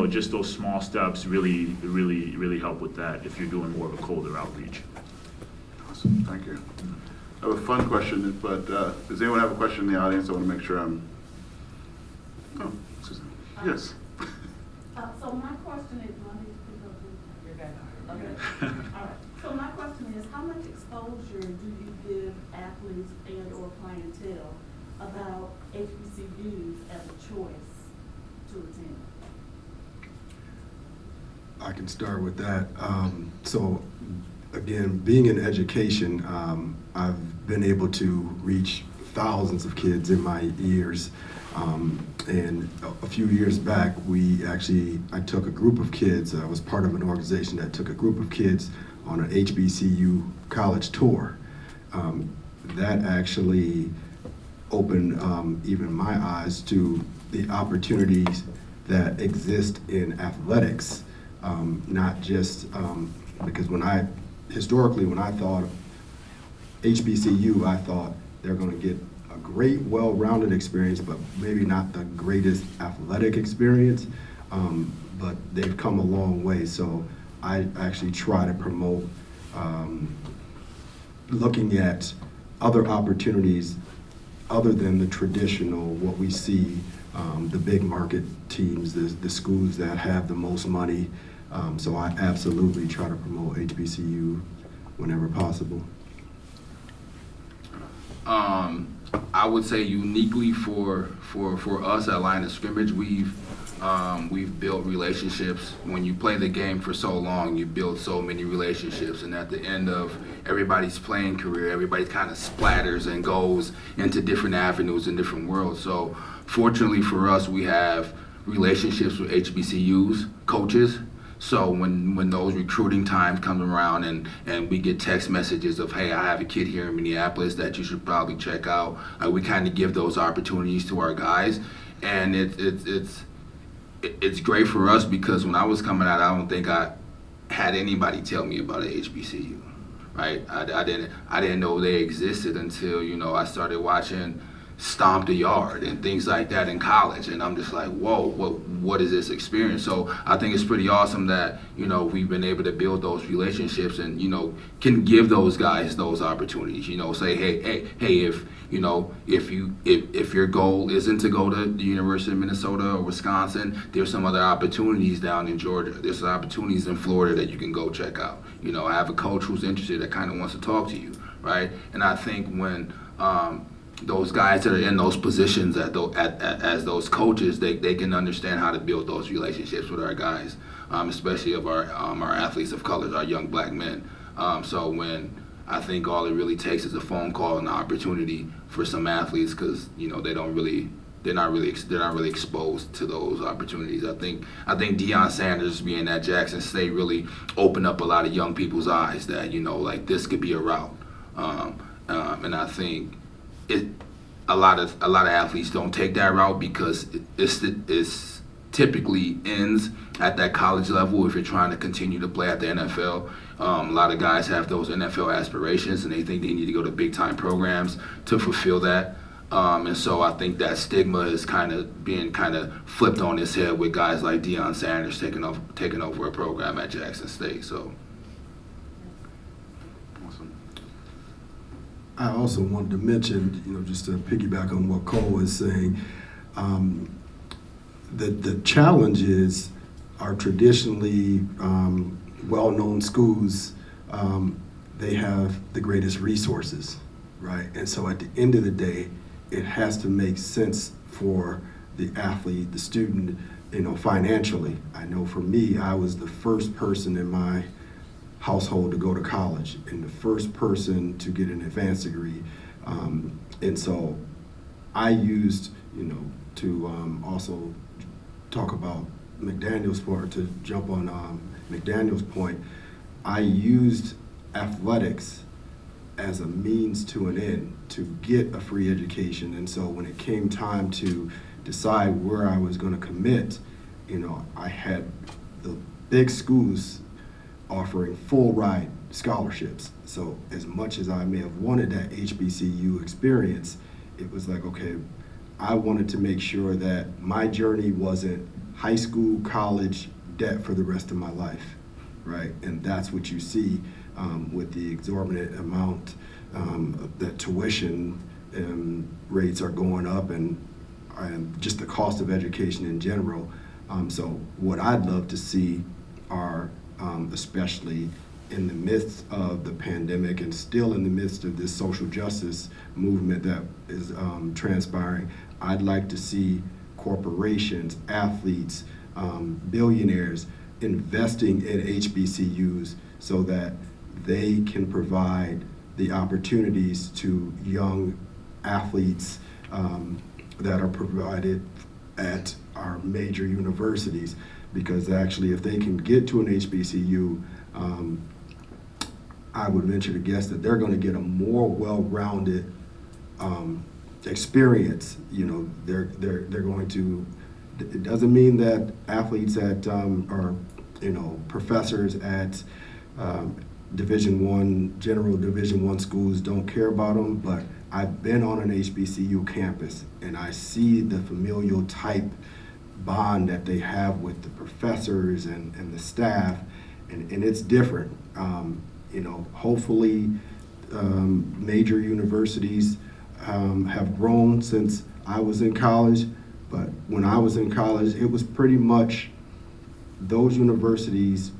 just those small steps really, really, really help with that if you're doing more of a colder outreach. Awesome, thank you. I have a fun question, but does anyone have a question in the audience? I want to make sure I'm... Oh, Susan. Yes. So my question is, you're good. Okay. All right. So my question is, how much exposure do you give athletes and/or clientele about HBCUs as a choice to attend? I can start with that. So again, being in education, I've been able to reach thousands of kids in my years. And a few years back, I took a group of kids. I was part of an organization that took a group of kids on an HBCU college tour. That actually opened even my eyes to the opportunities that exist in athletics, not just because historically when I thought HBCU, I thought they're going to get a great, well-rounded experience, but maybe not the greatest athletic experience, but they've come a long way. So I actually try to promote looking at other opportunities other than the traditional, what we see, the big market teams, the schools that have the most money. So I absolutely try to promote HBCU whenever possible. I would say uniquely for us at Line of Scrimmage, we've built relationships. When you play the game for so long, you build so many relationships, and at the end of everybody's playing career, everybody kind of splatters and goes into different avenues and different worlds. So fortunately for us, we have relationships with HBCUs, coaches. So when those recruiting times come around and we get text messages of, hey, I have a kid here in Minneapolis that you should probably check out, we kind of give those opportunities to our guys. And it's great for us because when I was coming out, I don't think I had anybody tell me about a HBCU, right? I didn't know they existed until, I started watching Stomp the Yard and things like that in college, and I'm just like, whoa, what is this experience? So I think it's pretty awesome that we've been able to build those relationships and can give those guys those opportunities. Say, hey, if your goal isn't to go to the University of Minnesota or Wisconsin, there's some other opportunities down in Georgia. There's some opportunities in Florida that you can go check out. I have a coach who's interested that kind of wants to talk to you, right? And I think when those guys that are in those positions as those coaches, they can understand how to build those relationships with our guys, especially of our athletes of color, our young black men. So when I think all it really takes is a phone call and an opportunity for some athletes, because they're not really exposed to those opportunities. I think Deion Sanders being at Jackson State really opened up a lot of young people's eyes that like this could be a route, and I think a lot of athletes don't take that route because it's typically ends at that college level if you're trying to continue to play at the NFL. A lot of guys have those NFL aspirations and they think they need to go to big time programs to fulfill that. And so I think that stigma is being flipped on its head with guys like Deion Sanders taking over a program at Jackson State. So. Awesome. I also wanted to mention, just to piggyback on what Cole was saying, the challenges are traditionally well-known schools. They have the greatest resources, right? And so at the end of the day, it has to make sense for the athlete, the student, financially. I know for me, I was the first person in my household to go to college and the first person to get an advanced degree. And so I used, to also talk about McDaniel's part, to jump on McDaniel's point, I used athletics as a means to an end to get a free education. And so when it came time to decide where I was going to commit, I had the big schools offering full ride scholarships. So as much as I may have wanted that HBCU experience, it was like, okay, I wanted to make sure that my journey wasn't high school, college debt for the rest of my life, right? And that's what you see with the exorbitant amount that tuition rates are going up and just the cost of education in general. So what I'd love to see are, especially in the midst of the pandemic and still in the midst of this social justice movement that is transpiring, I'd like to see corporations, athletes, billionaires investing in HBCUs so that they can provide the opportunities to young athletes that are provided at our major universities. Because actually, if they can get to an HBCU, I would venture to guess that they're going to get a more well-rounded experience. They're going to. It doesn't mean that athletes at or professors at general Division I schools don't care about them, but I've been on an HBCU campus and I see the familial type bond that they have with the professors and the staff, and it's different. Hopefully major universities have grown since I was in college, but when I was in college, it was pretty much those universities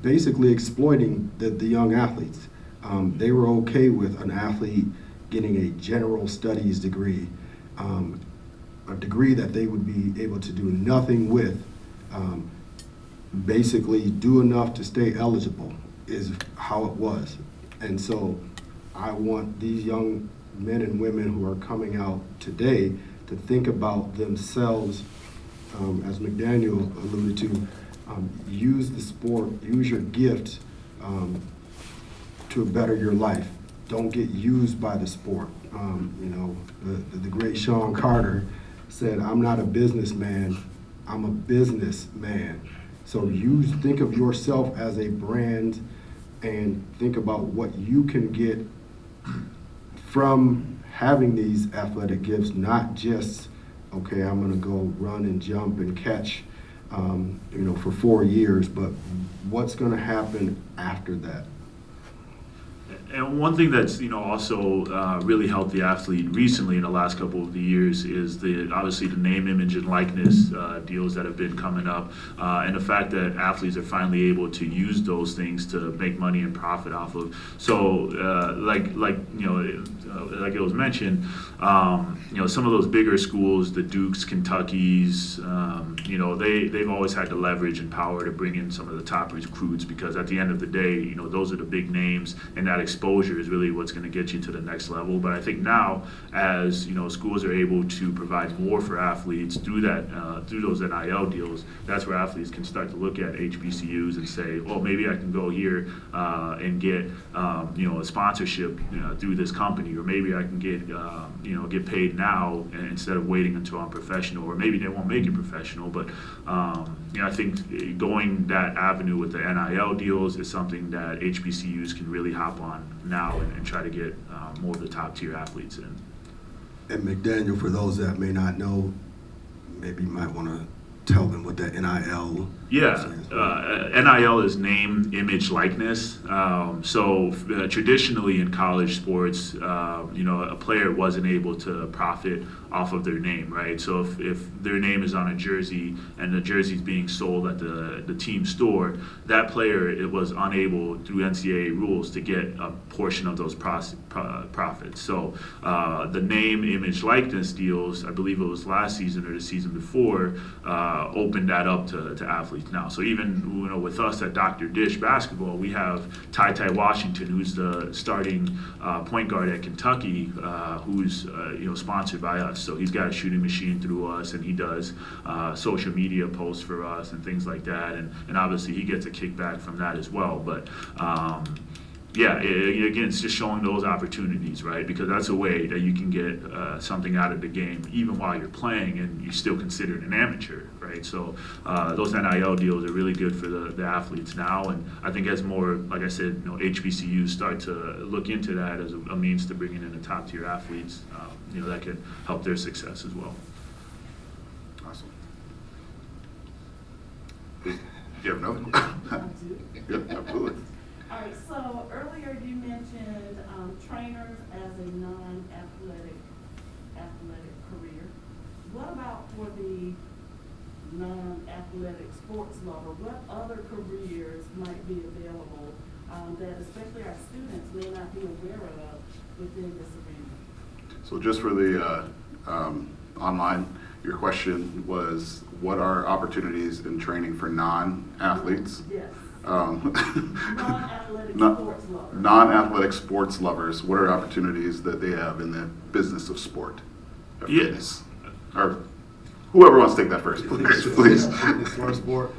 basically exploiting the young athletes. They were okay with an athlete getting a general studies degree, a degree that they would be able to do nothing with, basically do enough to stay eligible is how it was. And so I want these young men and women who are coming out today to think about themselves, as McDaniel alluded to, use the sport, use your gift to better your life. Don't get used by the sport. The great Sean Carter said, "I'm not a businessman, I'm a businessman." So you think of yourself as a brand and think about what you can get from having these athletic gifts, not just, okay, I'm gonna go run and jump and catch for 4 years, but what's gonna happen after that? And one thing that's also really helped the athlete recently in the last couple of the years is obviously the name, image, and likeness deals that have been coming up, and the fact that athletes are finally able to use those things to make money and profit off of. So like it was mentioned, some of those bigger schools, the Dukes, Kentuckys, they've always had the leverage and power to bring in some of the top recruits because at the end of the day, those are the big names and that experience exposure is really what's going to get you to the next level. But I think now, as schools are able to provide more for athletes through those NIL deals, that's where athletes can start to look at HBCUs and say, well, maybe I can go here and get a sponsorship through this company, or maybe I can get paid now instead of waiting until I'm professional, or maybe they won't make it professional. But I think going that avenue with the NIL deals is something that HBCUs can really hop on now and try to get more of the top tier athletes in. And McDaniel, for those that may not know, maybe you might want to tell them what that NIL stands for. NIL is name, image, likeness. Traditionally in college sports, a player wasn't able to profit off of their name, right? So if their name is on a jersey and the jersey is being sold at the team store, that player was unable through NCAA rules to get a portion of those profits. So the name, image, likeness deals, I believe it was last season or the season before, opened that up to athletes now. So even with us at Dr. Dish Basketball, we have Ty Washington, who's the starting point guard at Kentucky, who's sponsored by us. So he's got a shooting machine through us, and he does social media posts for us and things like that. And obviously he gets a kickback from that as well. But again, it's just showing those opportunities, right? Because that's a way that you can get something out of the game even while you're playing and you're still considered an amateur, right? So those NIL deals are really good for the athletes now. And I think as more, like I said, HBCUs start to look into that as a means to bringing in the top tier athletes, that could help their success as well. Awesome. Do you have another question? Yeah, absolutely. All right, so earlier you mentioned trainers as a non-athletic career. What about for the non-athletic sports lover? What other careers might be available that especially our students may not be aware of within this arena? So just for the online, your question was, what are opportunities in training for non-athletes? Yes. Non-athletic sports lovers. Non-athletic sports lovers, what are opportunities that they have in the business of sport, of fitness? Or whoever wants to take that first, please. Fitness or sport.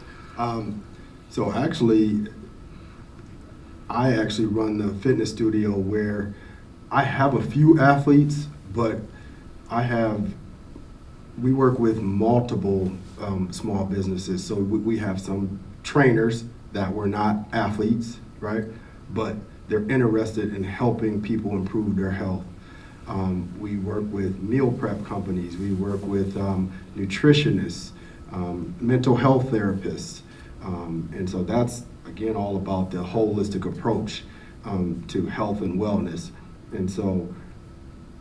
So actually, I actually run the fitness studio where I have a few athletes, but we work with multiple small businesses. So we have some trainers that were not athletes, right? But they're interested in helping people improve their health. We work with meal prep companies. We work with nutritionists, mental health therapists. And so that's, again, all about the holistic approach to health and wellness. And so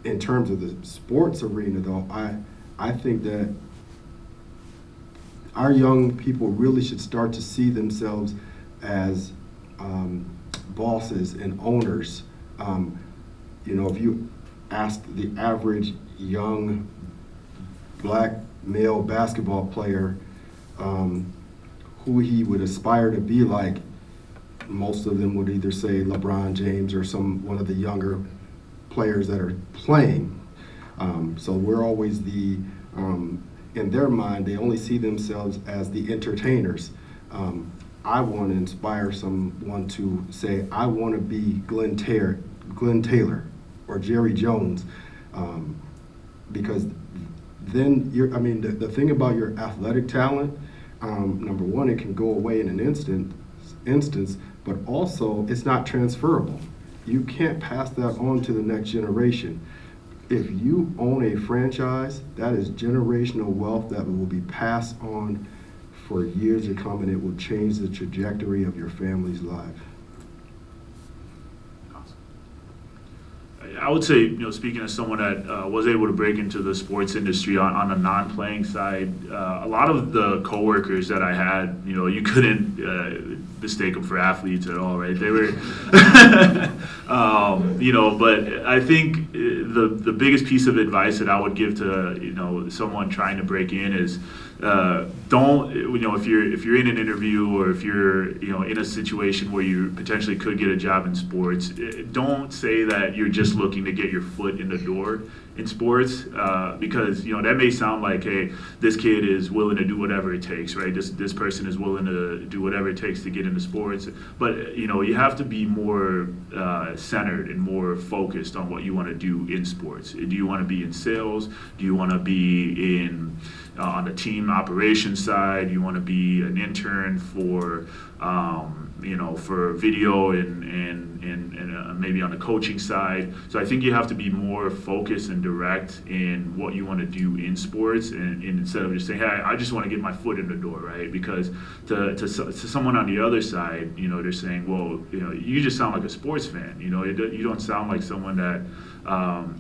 in terms of the sports arena, though, I think that our young people really should start to see themselves as bosses and owners. If you ask the average young black male basketball player who he would aspire to be like, most of them would either say LeBron James or one of the younger players that are playing. So we're always in their mind, they only see themselves as the entertainers. I want to inspire someone to say, I want to be Glenn Taylor or Jerry Jones, because then the thing about your athletic talent, number one, it can go away in an instance, but also it's not transferable. You can't pass that on to the next generation. If you own a franchise, that is generational wealth that will be passed on for years to come, and it will change the trajectory of your family's life. I would say, speaking as someone that was able to break into the sports industry on the non-playing side, a lot of the coworkers that I had, you couldn't mistake them for athletes at all, right? They were, but I think the biggest piece of advice that I would give to someone trying to break in is don't if you're in an interview or if you're in a situation where you potentially could get a job in sports, don't say that you're just looking to get your foot in the door in sports, because that may sound like, hey, this kid is willing to do whatever it takes, right? This person is willing to do whatever it takes to get into sports, but you have to be more centered and more focused on what you want to do in sports. Do you want to be in sales? Do you want to be in on the team operations side? Do you want to be an intern for for video and maybe on the coaching side? So I think you have to be more focused and direct in what you want to do in sports, and instead of just saying, hey, I just want to get my foot in the door, right? Because to someone on the other side, they're saying, well, you just sound like a sports fan. You don't sound like someone that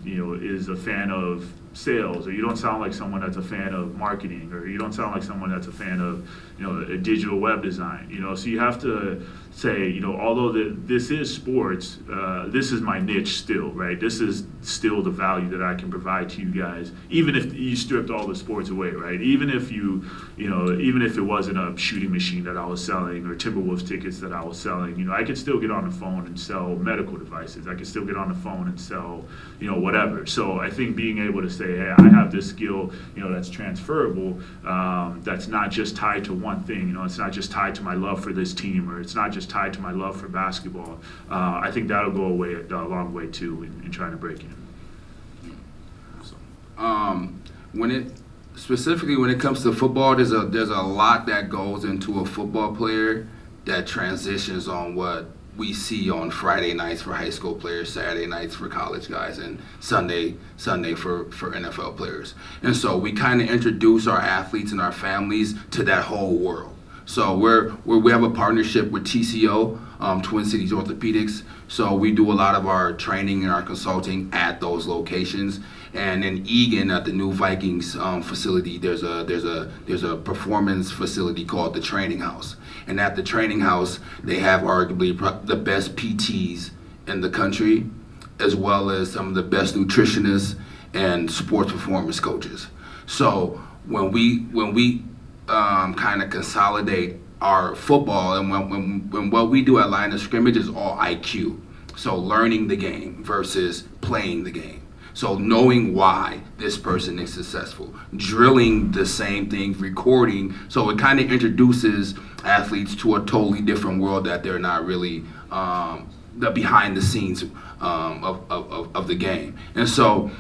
is a fan of sales, or you don't sound like someone that's a fan of marketing, or you don't sound like someone that's a fan of a digital web design. So you have to say, although this is sports, this is my niche still, right? This is still the value that I can provide to you guys, even if you stripped all the sports away, right? Even if even if it wasn't a shooting machine that I was selling or Timberwolves tickets that I was selling, I could still get on the phone and sell medical devices. I could still get on the phone and sell, whatever. So I think being able to say, hey, I have this skill, that's transferable, that's not just tied to one thing. It's not just tied to my love for this team, or it's not just tied to my love for basketball. I think that'll go a long way too in trying to break in. Specifically when it comes to football, there's a lot that goes into a football player that transitions on what we see on Friday nights for high school players, Saturday nights for college guys, and Sunday for NFL players. And so we kind of introduce our athletes and our families to that whole world. So we have a partnership with TCO, Twin Cities Orthopedics. So we do a lot of our training and our consulting at those locations. And in Eagan, at the new Vikings facility, there's a performance facility called the Training House. And at the Training House, they have arguably the best PTs in the country, as well as some of the best nutritionists and sports performance coaches. So when we kind of consolidate our football, and when what we do at line of scrimmage is all IQ, so learning the game versus playing the game. So knowing why this person is successful, drilling the same thing, recording, so it kind of introduces athletes to a totally different world that they're not really the behind the scenes of the game. And so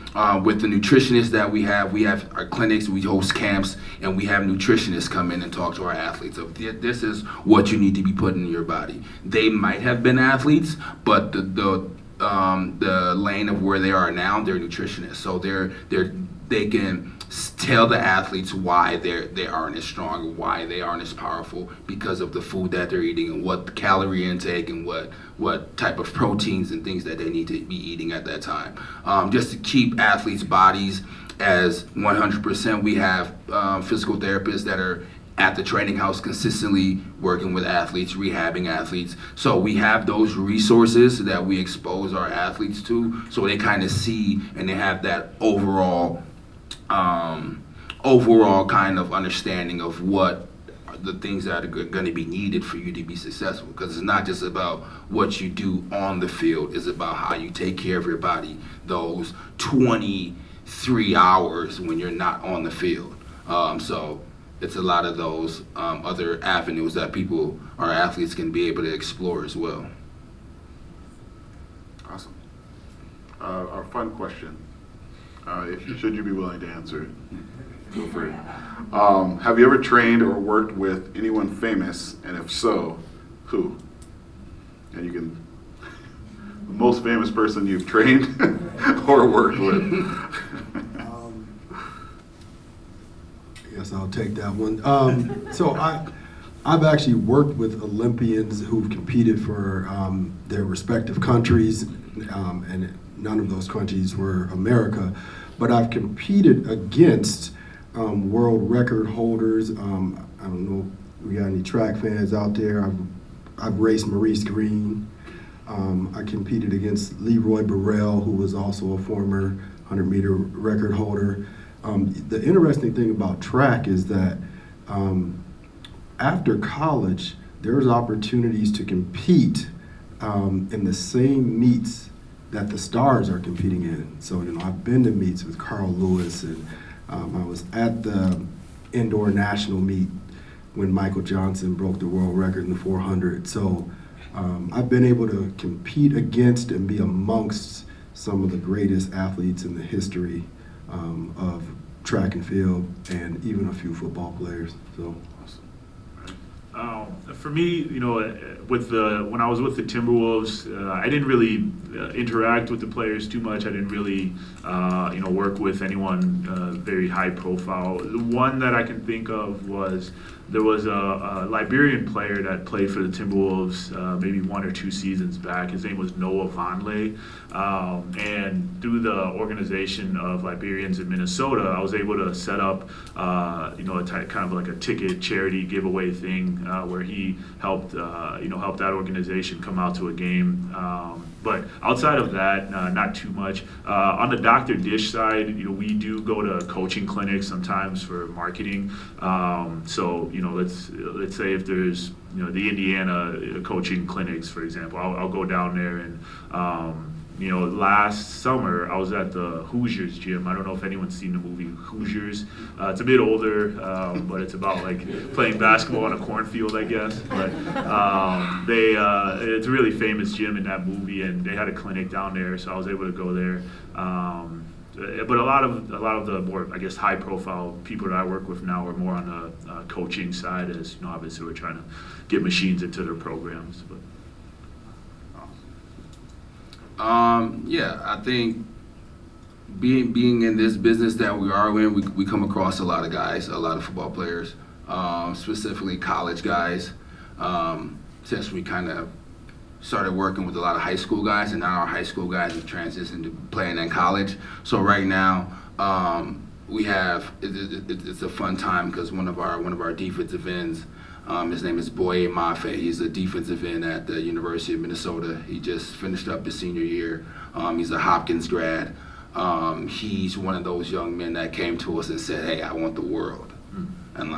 with the nutritionists that we have our clinics, we host camps, and we have nutritionists come in and talk to our athletes of this is what you need to be putting in your body. They might have been athletes, but the lane of where they are now, they're nutritionists. So they can tell the athletes why they aren't as strong, why they aren't as powerful, because of the food that they're eating and what the calorie intake and what type of proteins and things that they need to be eating at that time. Just to keep athletes' bodies as 100%, we have physical therapists that are at the Training House consistently working with athletes, rehabbing athletes. So we have those resources that we expose our athletes to, so they kind of see and they have that overall kind of understanding of what are the things that are going to be needed for you to be successful. Because it's not just about what you do on the field, it's about how you take care of your body those 23 hours when you're not on the field. So it's a lot of those other avenues that our athletes can be able to explore as well. Awesome. Our fun question, should you be willing to answer it, feel free. Have you ever trained or worked with anyone famous, and if so, who? And you can, the most famous person you've trained or worked with. I guess I'll take that one. So I've actually worked with Olympians who've competed for their respective countries, and none of those countries were America. But I've competed against world record holders. I don't know if we got any track fans out there. I've raced Maurice Green. I competed against Leroy Burrell, who was also a former 100-meter record holder. The interesting thing about track is that after college, there's opportunities to compete in the same meets that the stars are competing in. So, I've been to meets with Carl Lewis, and I was at the indoor national meet when Michael Johnson broke the world record in the 400. So I've been able to compete against and be amongst some of the greatest athletes in the history of track and field, and even a few football players. So. For me, when I was with the Timberwolves, I didn't really interact with the players too much. I didn't really, work with anyone very high profile. The one that I can think of was there was a Liberian player that played for the Timberwolves maybe 1 or 2 seasons back. His name was Noah Vonleh. And through the organization of Liberians in Minnesota, I was able to set up, kind of like a ticket charity giveaway thing where he helped that organization come out to a game. But outside of that, not too much. On the Dr. Dish side, we do go to coaching clinics sometimes for marketing. So let's say if there's the Indiana coaching clinics, for example, I'll go down there and. Last summer I was at the Hoosiers gym. I don't know if anyone's seen the movie Hoosiers. It's a bit older, but it's about like playing basketball on a cornfield, I guess. But it's a really famous gym in that movie, and they had a clinic down there, so I was able to go there. But a lot of the more, I guess, high-profile people that I work with now are more on the coaching side, as obviously we're trying to get machines into their programs. But. I think being in this business that we are in, we come across a lot of guys, a lot of football players, specifically college guys. Since we kind of started working with a lot of high school guys, and now our high school guys have transitioned to playing in college. So right now, we have it's a fun time because one of our defensive ends. His name is Boye Mafe. He's a defensive end at the University of Minnesota. He just finished up his senior year. He's a Hbcus grad. He's one of those young men that came to us and said, "Hey, I want the world, and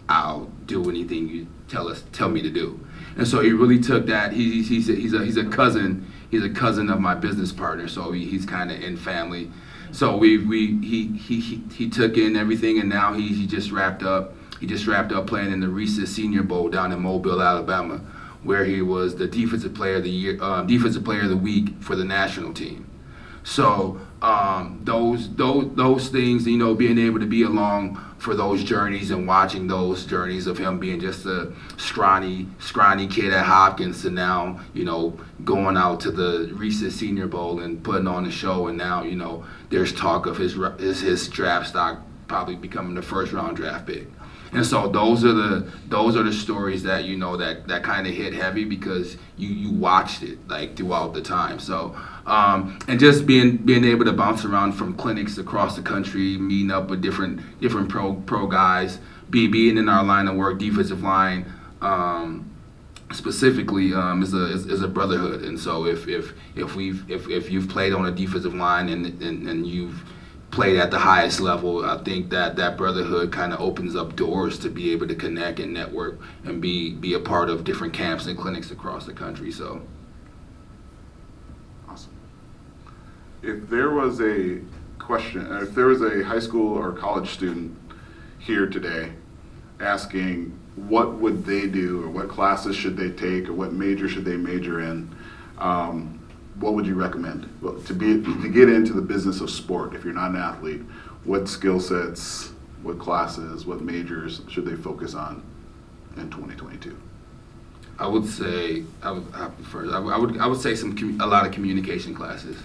I'll do anything you tell me to do." And so he really took that. He's a cousin. He's a cousin of my business partner. So he's kind of in family. So he took in everything, and now he just wrapped up. He just wrapped up playing in the Hbcus Senior Bowl down in Mobile, Alabama, where he was the defensive player of the year, defensive player of the week for the national team. So those things, being able to be along for those journeys and watching those journeys of him being just a scrawny kid at Hbcus, and now going out to the Hbcus Senior Bowl and putting on a show, and now there's talk of his draft stock probably becoming the first round draft pick. And so those are the stories that that kind of hit heavy because you watched it like throughout the time. So and just being able to bounce around from clinics across the country, meeting up with different pro guys, being in our line of work, defensive line specifically is a brotherhood. And so if you've played on a defensive line and you've played at the highest level, I think that brotherhood kind of opens up doors to be able to connect and network and be a part of different camps and clinics across the country. So, awesome. If there was a if there was a high school or college student here today asking what would they do, or what classes should they take, or what major should they major in, what would you recommend? Well, to get into the business of sport, if you're not an athlete, what skill sets, what classes, what majors should they focus on in 2022? I would say I would say a lot of communication classes.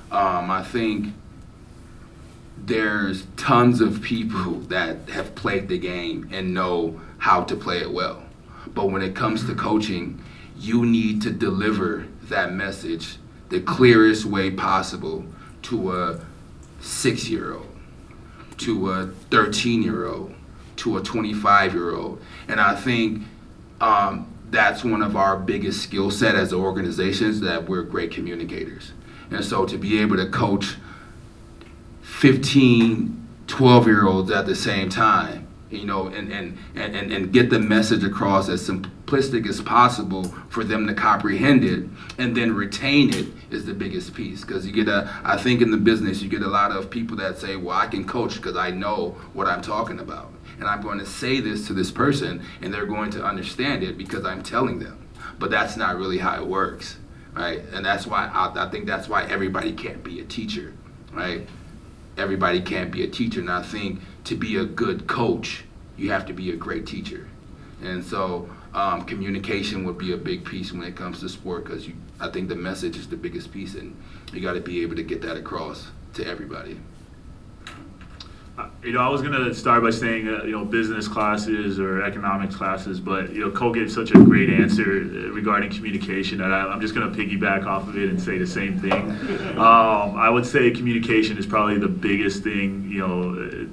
I think there's tons of people that have played the game and know how to play it well, but when it comes to coaching, you need to deliver that message the clearest way possible to a 6-year-old, to a 13-year-old, to a 25-year-old. And I think that's one of our biggest skill set as an organization, is that we're great communicators. And so to be able to coach 15, 12-year-olds at the same time, you know, and get the message across as simplistic as possible for them to comprehend it and then retain it is the biggest piece. Because I think in the business, you get a lot of people that say, well, I can coach because I know what I'm talking about. And I'm going to say this to this person and they're going to understand it because I'm telling them. But that's not really how it works, right? And that's why I think that's why everybody can't be a teacher, right? Everybody can't be a teacher. And I think to be a good coach, you have to be a great teacher. And so communication would be a big piece when it comes to sport, because I think the message is the biggest piece, and you got to be able to get that across to everybody. I was going to start by saying, business classes or economics classes, but, Cole gave such a great answer regarding communication that I'm just going to piggyback off of it and say the same thing. I would say communication is probably the biggest thing,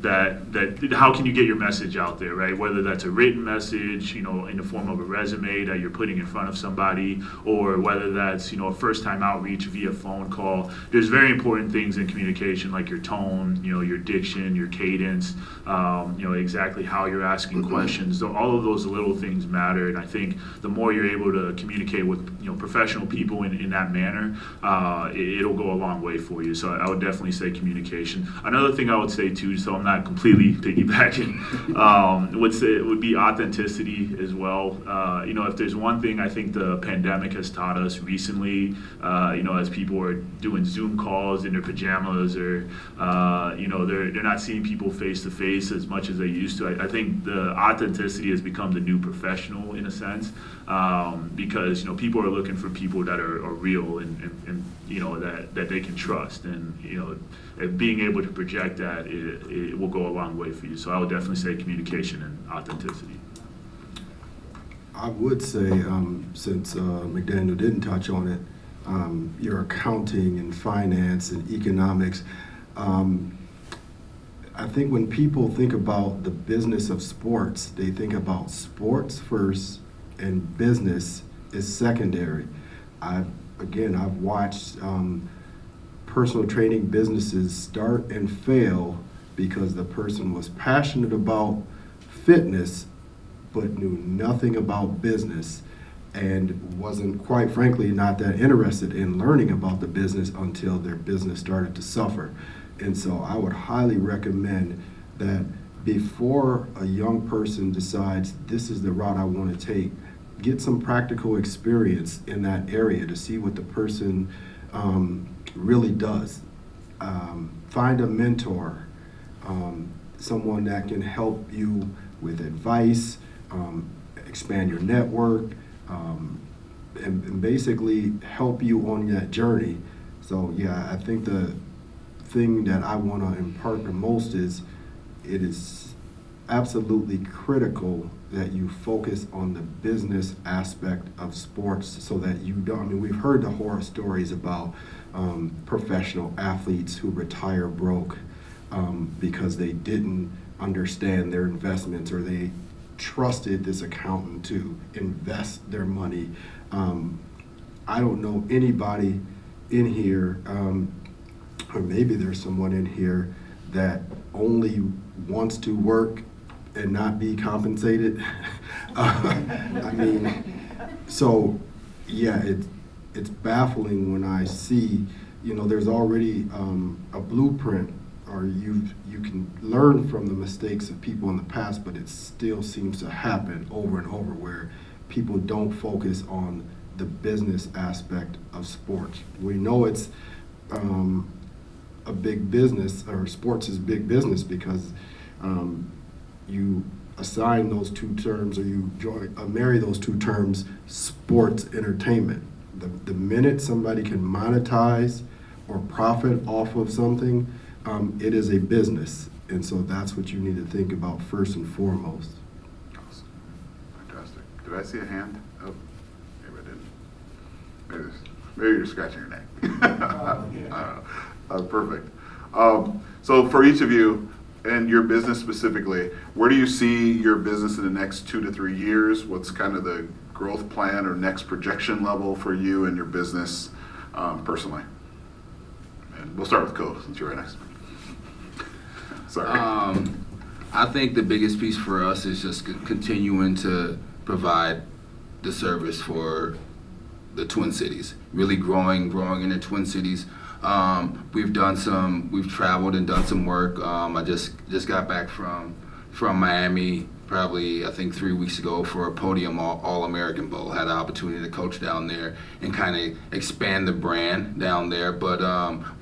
that how can you get your message out there, right? Whether that's a written message, in the form of a resume that you're putting in front of somebody, or whether that's, a first-time outreach via phone call. There's very important things in communication, like your tone, your diction, your cadence, exactly how you're asking questions. So all of those little things matter, and I think the more you're able to communicate with professional people in that manner, it'll go a long way for you. So I would definitely say communication. Another thing I would say too, so I'm not completely piggybacking, would be authenticity as well. If there's one thing I think the pandemic has taught us recently, as people are doing Zoom calls in their pajamas, or they're not seeing people face to face as much as they used to. I think the authenticity has become the new professional in a sense, because people are looking for people that are real and that they can trust, and being able to project that, it will go a long way for you. So I would definitely say communication and authenticity. I would say, since McDaniel didn't touch on it, your accounting and finance and economics. I think when people think about the business of sports, they think about sports first and business is secondary. I've watched personal training businesses start and fail because the person was passionate about fitness but knew nothing about business, and wasn't, quite frankly, not that interested in learning about the business until their business started to suffer. And so I would highly recommend that before a young person decides this is the route I want to take, get some practical experience in that area to see what the person really does. Find a mentor, someone that can help you with advice, expand your network, and basically help you on that journey. So yeah, I think the thing that I want to impart the most is it is absolutely critical that you focus on the business aspect of sports, so that you don't, we've heard the horror stories about professional athletes who retire broke because they didn't understand their investments, or they trusted this accountant to invest their money. I don't know anybody in here, or maybe there's someone in here that only wants to work and not be compensated. So yeah, it's baffling when I see, there's already a blueprint, or you can learn from the mistakes of people in the past, but it still seems to happen over and over, where people don't focus on the business aspect of sports. We know it's a big business, or sports is big business, because you assign those two terms, or you marry those two terms, sports entertainment. The minute somebody can monetize or profit off of something, it is a business. And so that's what you need to think about first and foremost. Awesome. Fantastic. Did I see a hand? Oh, maybe I didn't. Maybe you're scratching your neck. Perfect. So for each of you, and your business specifically, where do you see your business in the next 2 to 3 years? What's kind of the growth plan or next projection level for you and your business personally? And we'll start with Co, since you're right next. Sorry. I think the biggest piece for us is just continuing to provide the service for the Twin Cities, really growing in the Twin Cities. We've traveled and done some work. I just got back from Miami, probably I think 3 weeks ago, for a podium All-American Bowl. Had the opportunity to coach down there and kind of expand the brand down there. But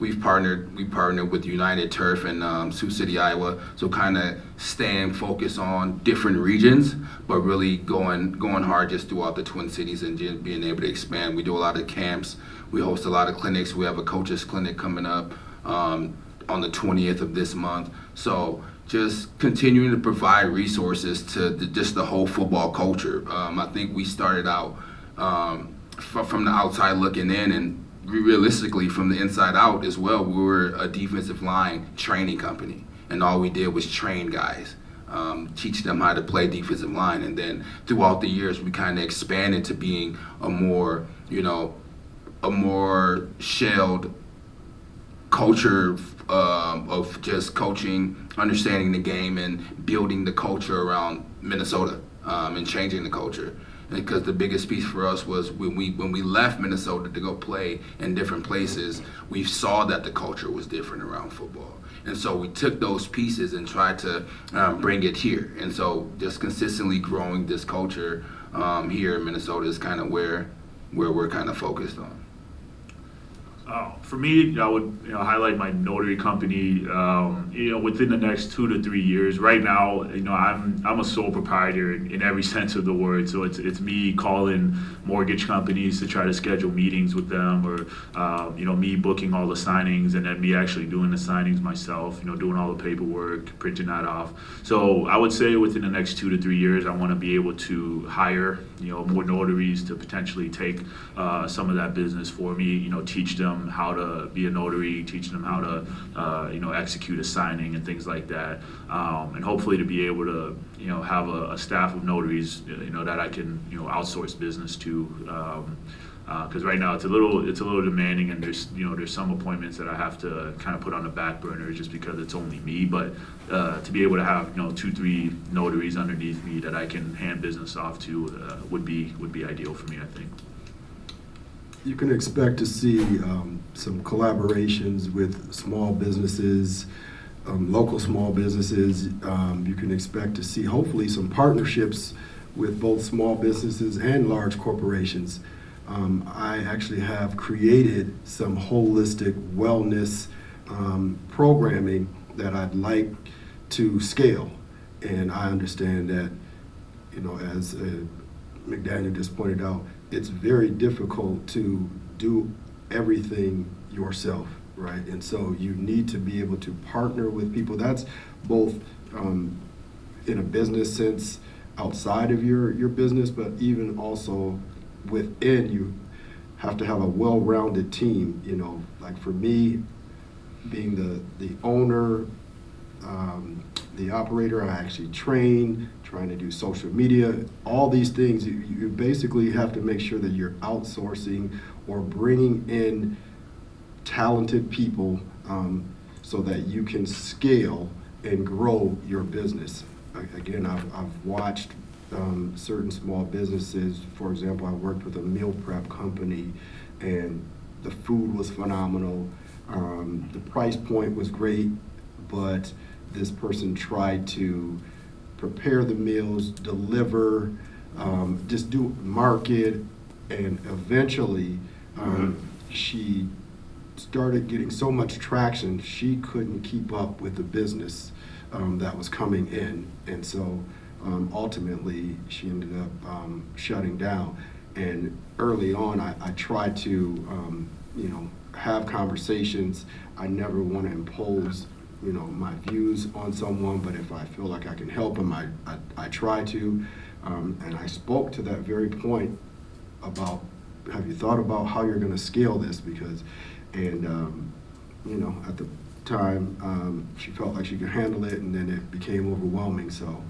we partnered with United Turf in Sioux City, Iowa. So kind of staying focused on different regions, but really going hard just throughout the Twin Cities and being able to expand. We do a lot of camps. We host a lot of clinics. We have a coaches clinic coming up on the 20th of this month. So just continuing to provide resources to just the whole football culture. I think we started out from the outside looking in, and realistically from the inside out as well. We were a defensive line training company, and all we did was train guys, teach them how to play defensive line. And then throughout the years, we kind of expanded to being a more shelled culture of just coaching, understanding the game, and building the culture around Minnesota, and changing the culture. Because the biggest piece for us was when we left Minnesota to go play in different places, we saw that the culture was different around football. And so we took those pieces and tried to bring it here. And so just consistently growing this culture here in Minnesota is kind of where we're kind of focused on. For me, I would highlight my notary company. Within the next 2 to 3 years. Right now, I'm a sole proprietor in every sense of the word. So it's me calling mortgage companies to try to schedule meetings with them, or me booking all the signings, and then me actually doing the signings myself. Doing all the paperwork, printing that off. So I would say within the next 2 to 3 years, I want to be able to hire more notaries to potentially take some of that business for me. Teach them how to be a notary, teach them how to execute a signing and things like that, and hopefully to be able to have a staff of notaries that I can outsource business to, because right now it's a little demanding, and there's some appointments that I have to kind of put on the back burner just because it's only me. But to be able to have 2-3 notaries underneath me that I can hand business off to would be ideal for me, I think. You can expect to see some collaborations with small businesses, local small businesses. You can expect to see hopefully some partnerships with both small businesses and large corporations. I actually have created some holistic wellness programming that I'd like to scale. And I understand that, as McDaniel just pointed out, it's very difficult to do everything yourself, right? And so you need to be able to partner with people. That's both in a business sense outside of your business, but even also within. You have to have a well-rounded team. Like for me, being the owner, the operator, I actually train, trying to do social media, all these things. You basically have to make sure that you're outsourcing or bringing in talented people so that you can scale and grow your business. Again, I've watched certain small businesses. For example, I worked with a meal prep company, and the food was phenomenal. The price point was great, but this person tried to prepare the meals, deliver, just do market, and eventually she started getting so much traction she couldn't keep up with the business that was coming in, and so ultimately she ended up shutting down. And early on, I tried to have conversations. I never want to impose my views on someone, but if I feel like I can help them, I try to. And I spoke to that very point about, have you thought about how you're going to scale this? Because, at the time, she felt like she could handle it, and then it became overwhelming. So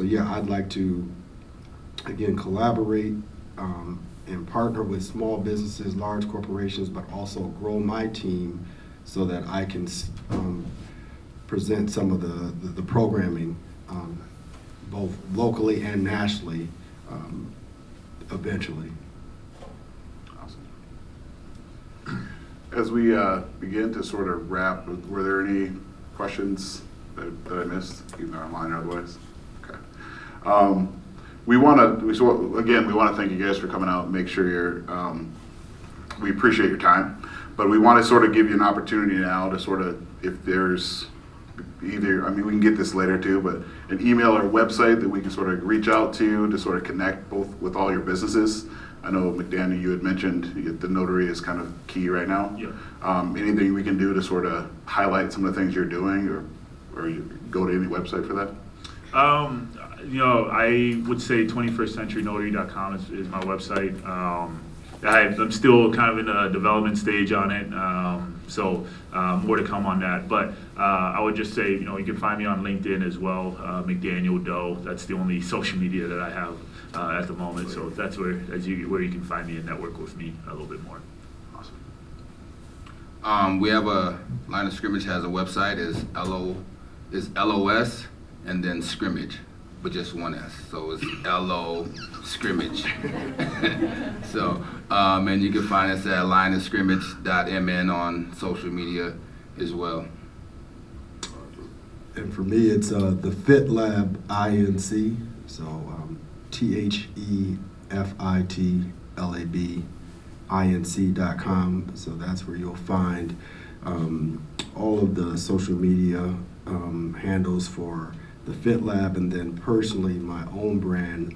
yeah, I'd like to again, collaborate and partner with small businesses, large corporations, but also grow my team so that I can present some of the programming both locally and nationally eventually. Awesome. As we begin to sort of wrap, were there any questions that I missed, either online or otherwise? Okay. We want to thank you guys for coming out and make sure we appreciate your time, but we want to sort of give you an opportunity now to sort of, if there's either, we can get this later too, but an email or website that we can sort of reach out to sort of connect both with all your businesses. I know, McDaniel, you had mentioned the notary is kind of key right now. Yeah. Anything we can do to sort of highlight some of the things you're doing, or you go to any website for that? I would say 21stcenturynotary.com is my website. I'm still kind of in a development stage on it, so more to come on that. But I would just say, you can find me on LinkedIn as well, McDaniel Doe. That's the only social media that I have at the moment. So that's where you can find me and network with me a little bit more. We have a Line of Scrimmage has a website, is LOS and then scrimmage, but just one S. So it's LO scrimmage. So, and you can find us at lineofscrimmage.mn on social media as well. And for me, it's the Fit Lab INC. So THEFITLAB INC.com. So that's where you'll find all of the social media handles for the Fit Lab, and then personally my own brand,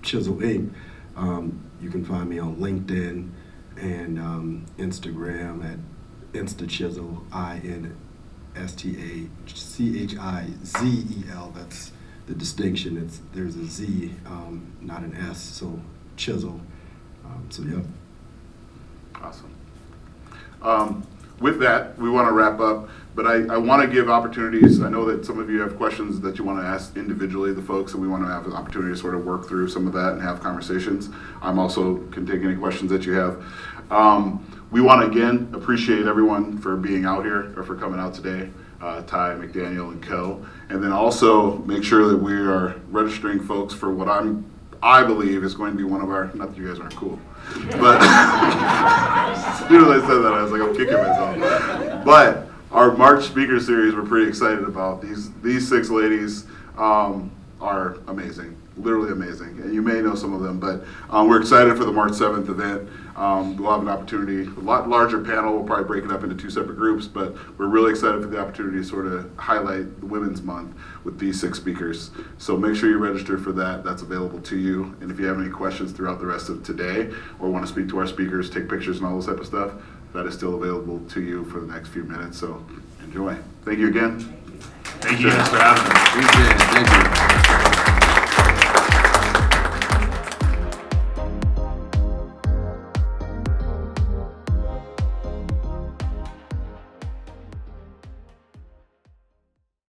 Chisel Inc. You can find me on LinkedIn and Instagram at InstaChisel, INSTACHIZEL. That's the distinction. There's a Z, not an S. So Chisel. So yeah. Awesome. With that, we want to wrap up, but I want to give opportunities. I know that some of you have questions that you want to ask individually, the folks, and we want to have an opportunity to sort of work through some of that and have conversations. I'm also can take any questions that you have. We want to, again, appreciate everyone for being out here or for coming out today, Ty, McDaniel, and Co. And then also make sure that we are registering folks for what I believe is going to be one of our, not that you guys aren't cool, but as soon as I said that, I was like, I'm kicking myself. But our March speaker series, we're pretty excited about. These 6 ladies are amazing, literally amazing. And you may know some of them, but we're excited for the March 7th event. We'll have an opportunity, a lot larger panel. We'll probably break it up into 2 separate groups, but we're really excited for the opportunity to sort of highlight the Women's Month with these 6 speakers. So make sure you register for that. That's available to you. And if you have any questions throughout the rest of today or want to speak to our speakers, take pictures and all this type of stuff, that is still available to you for the next few minutes. So enjoy. Thank you again. Thank you guys for having me. Appreciate it. Thank you.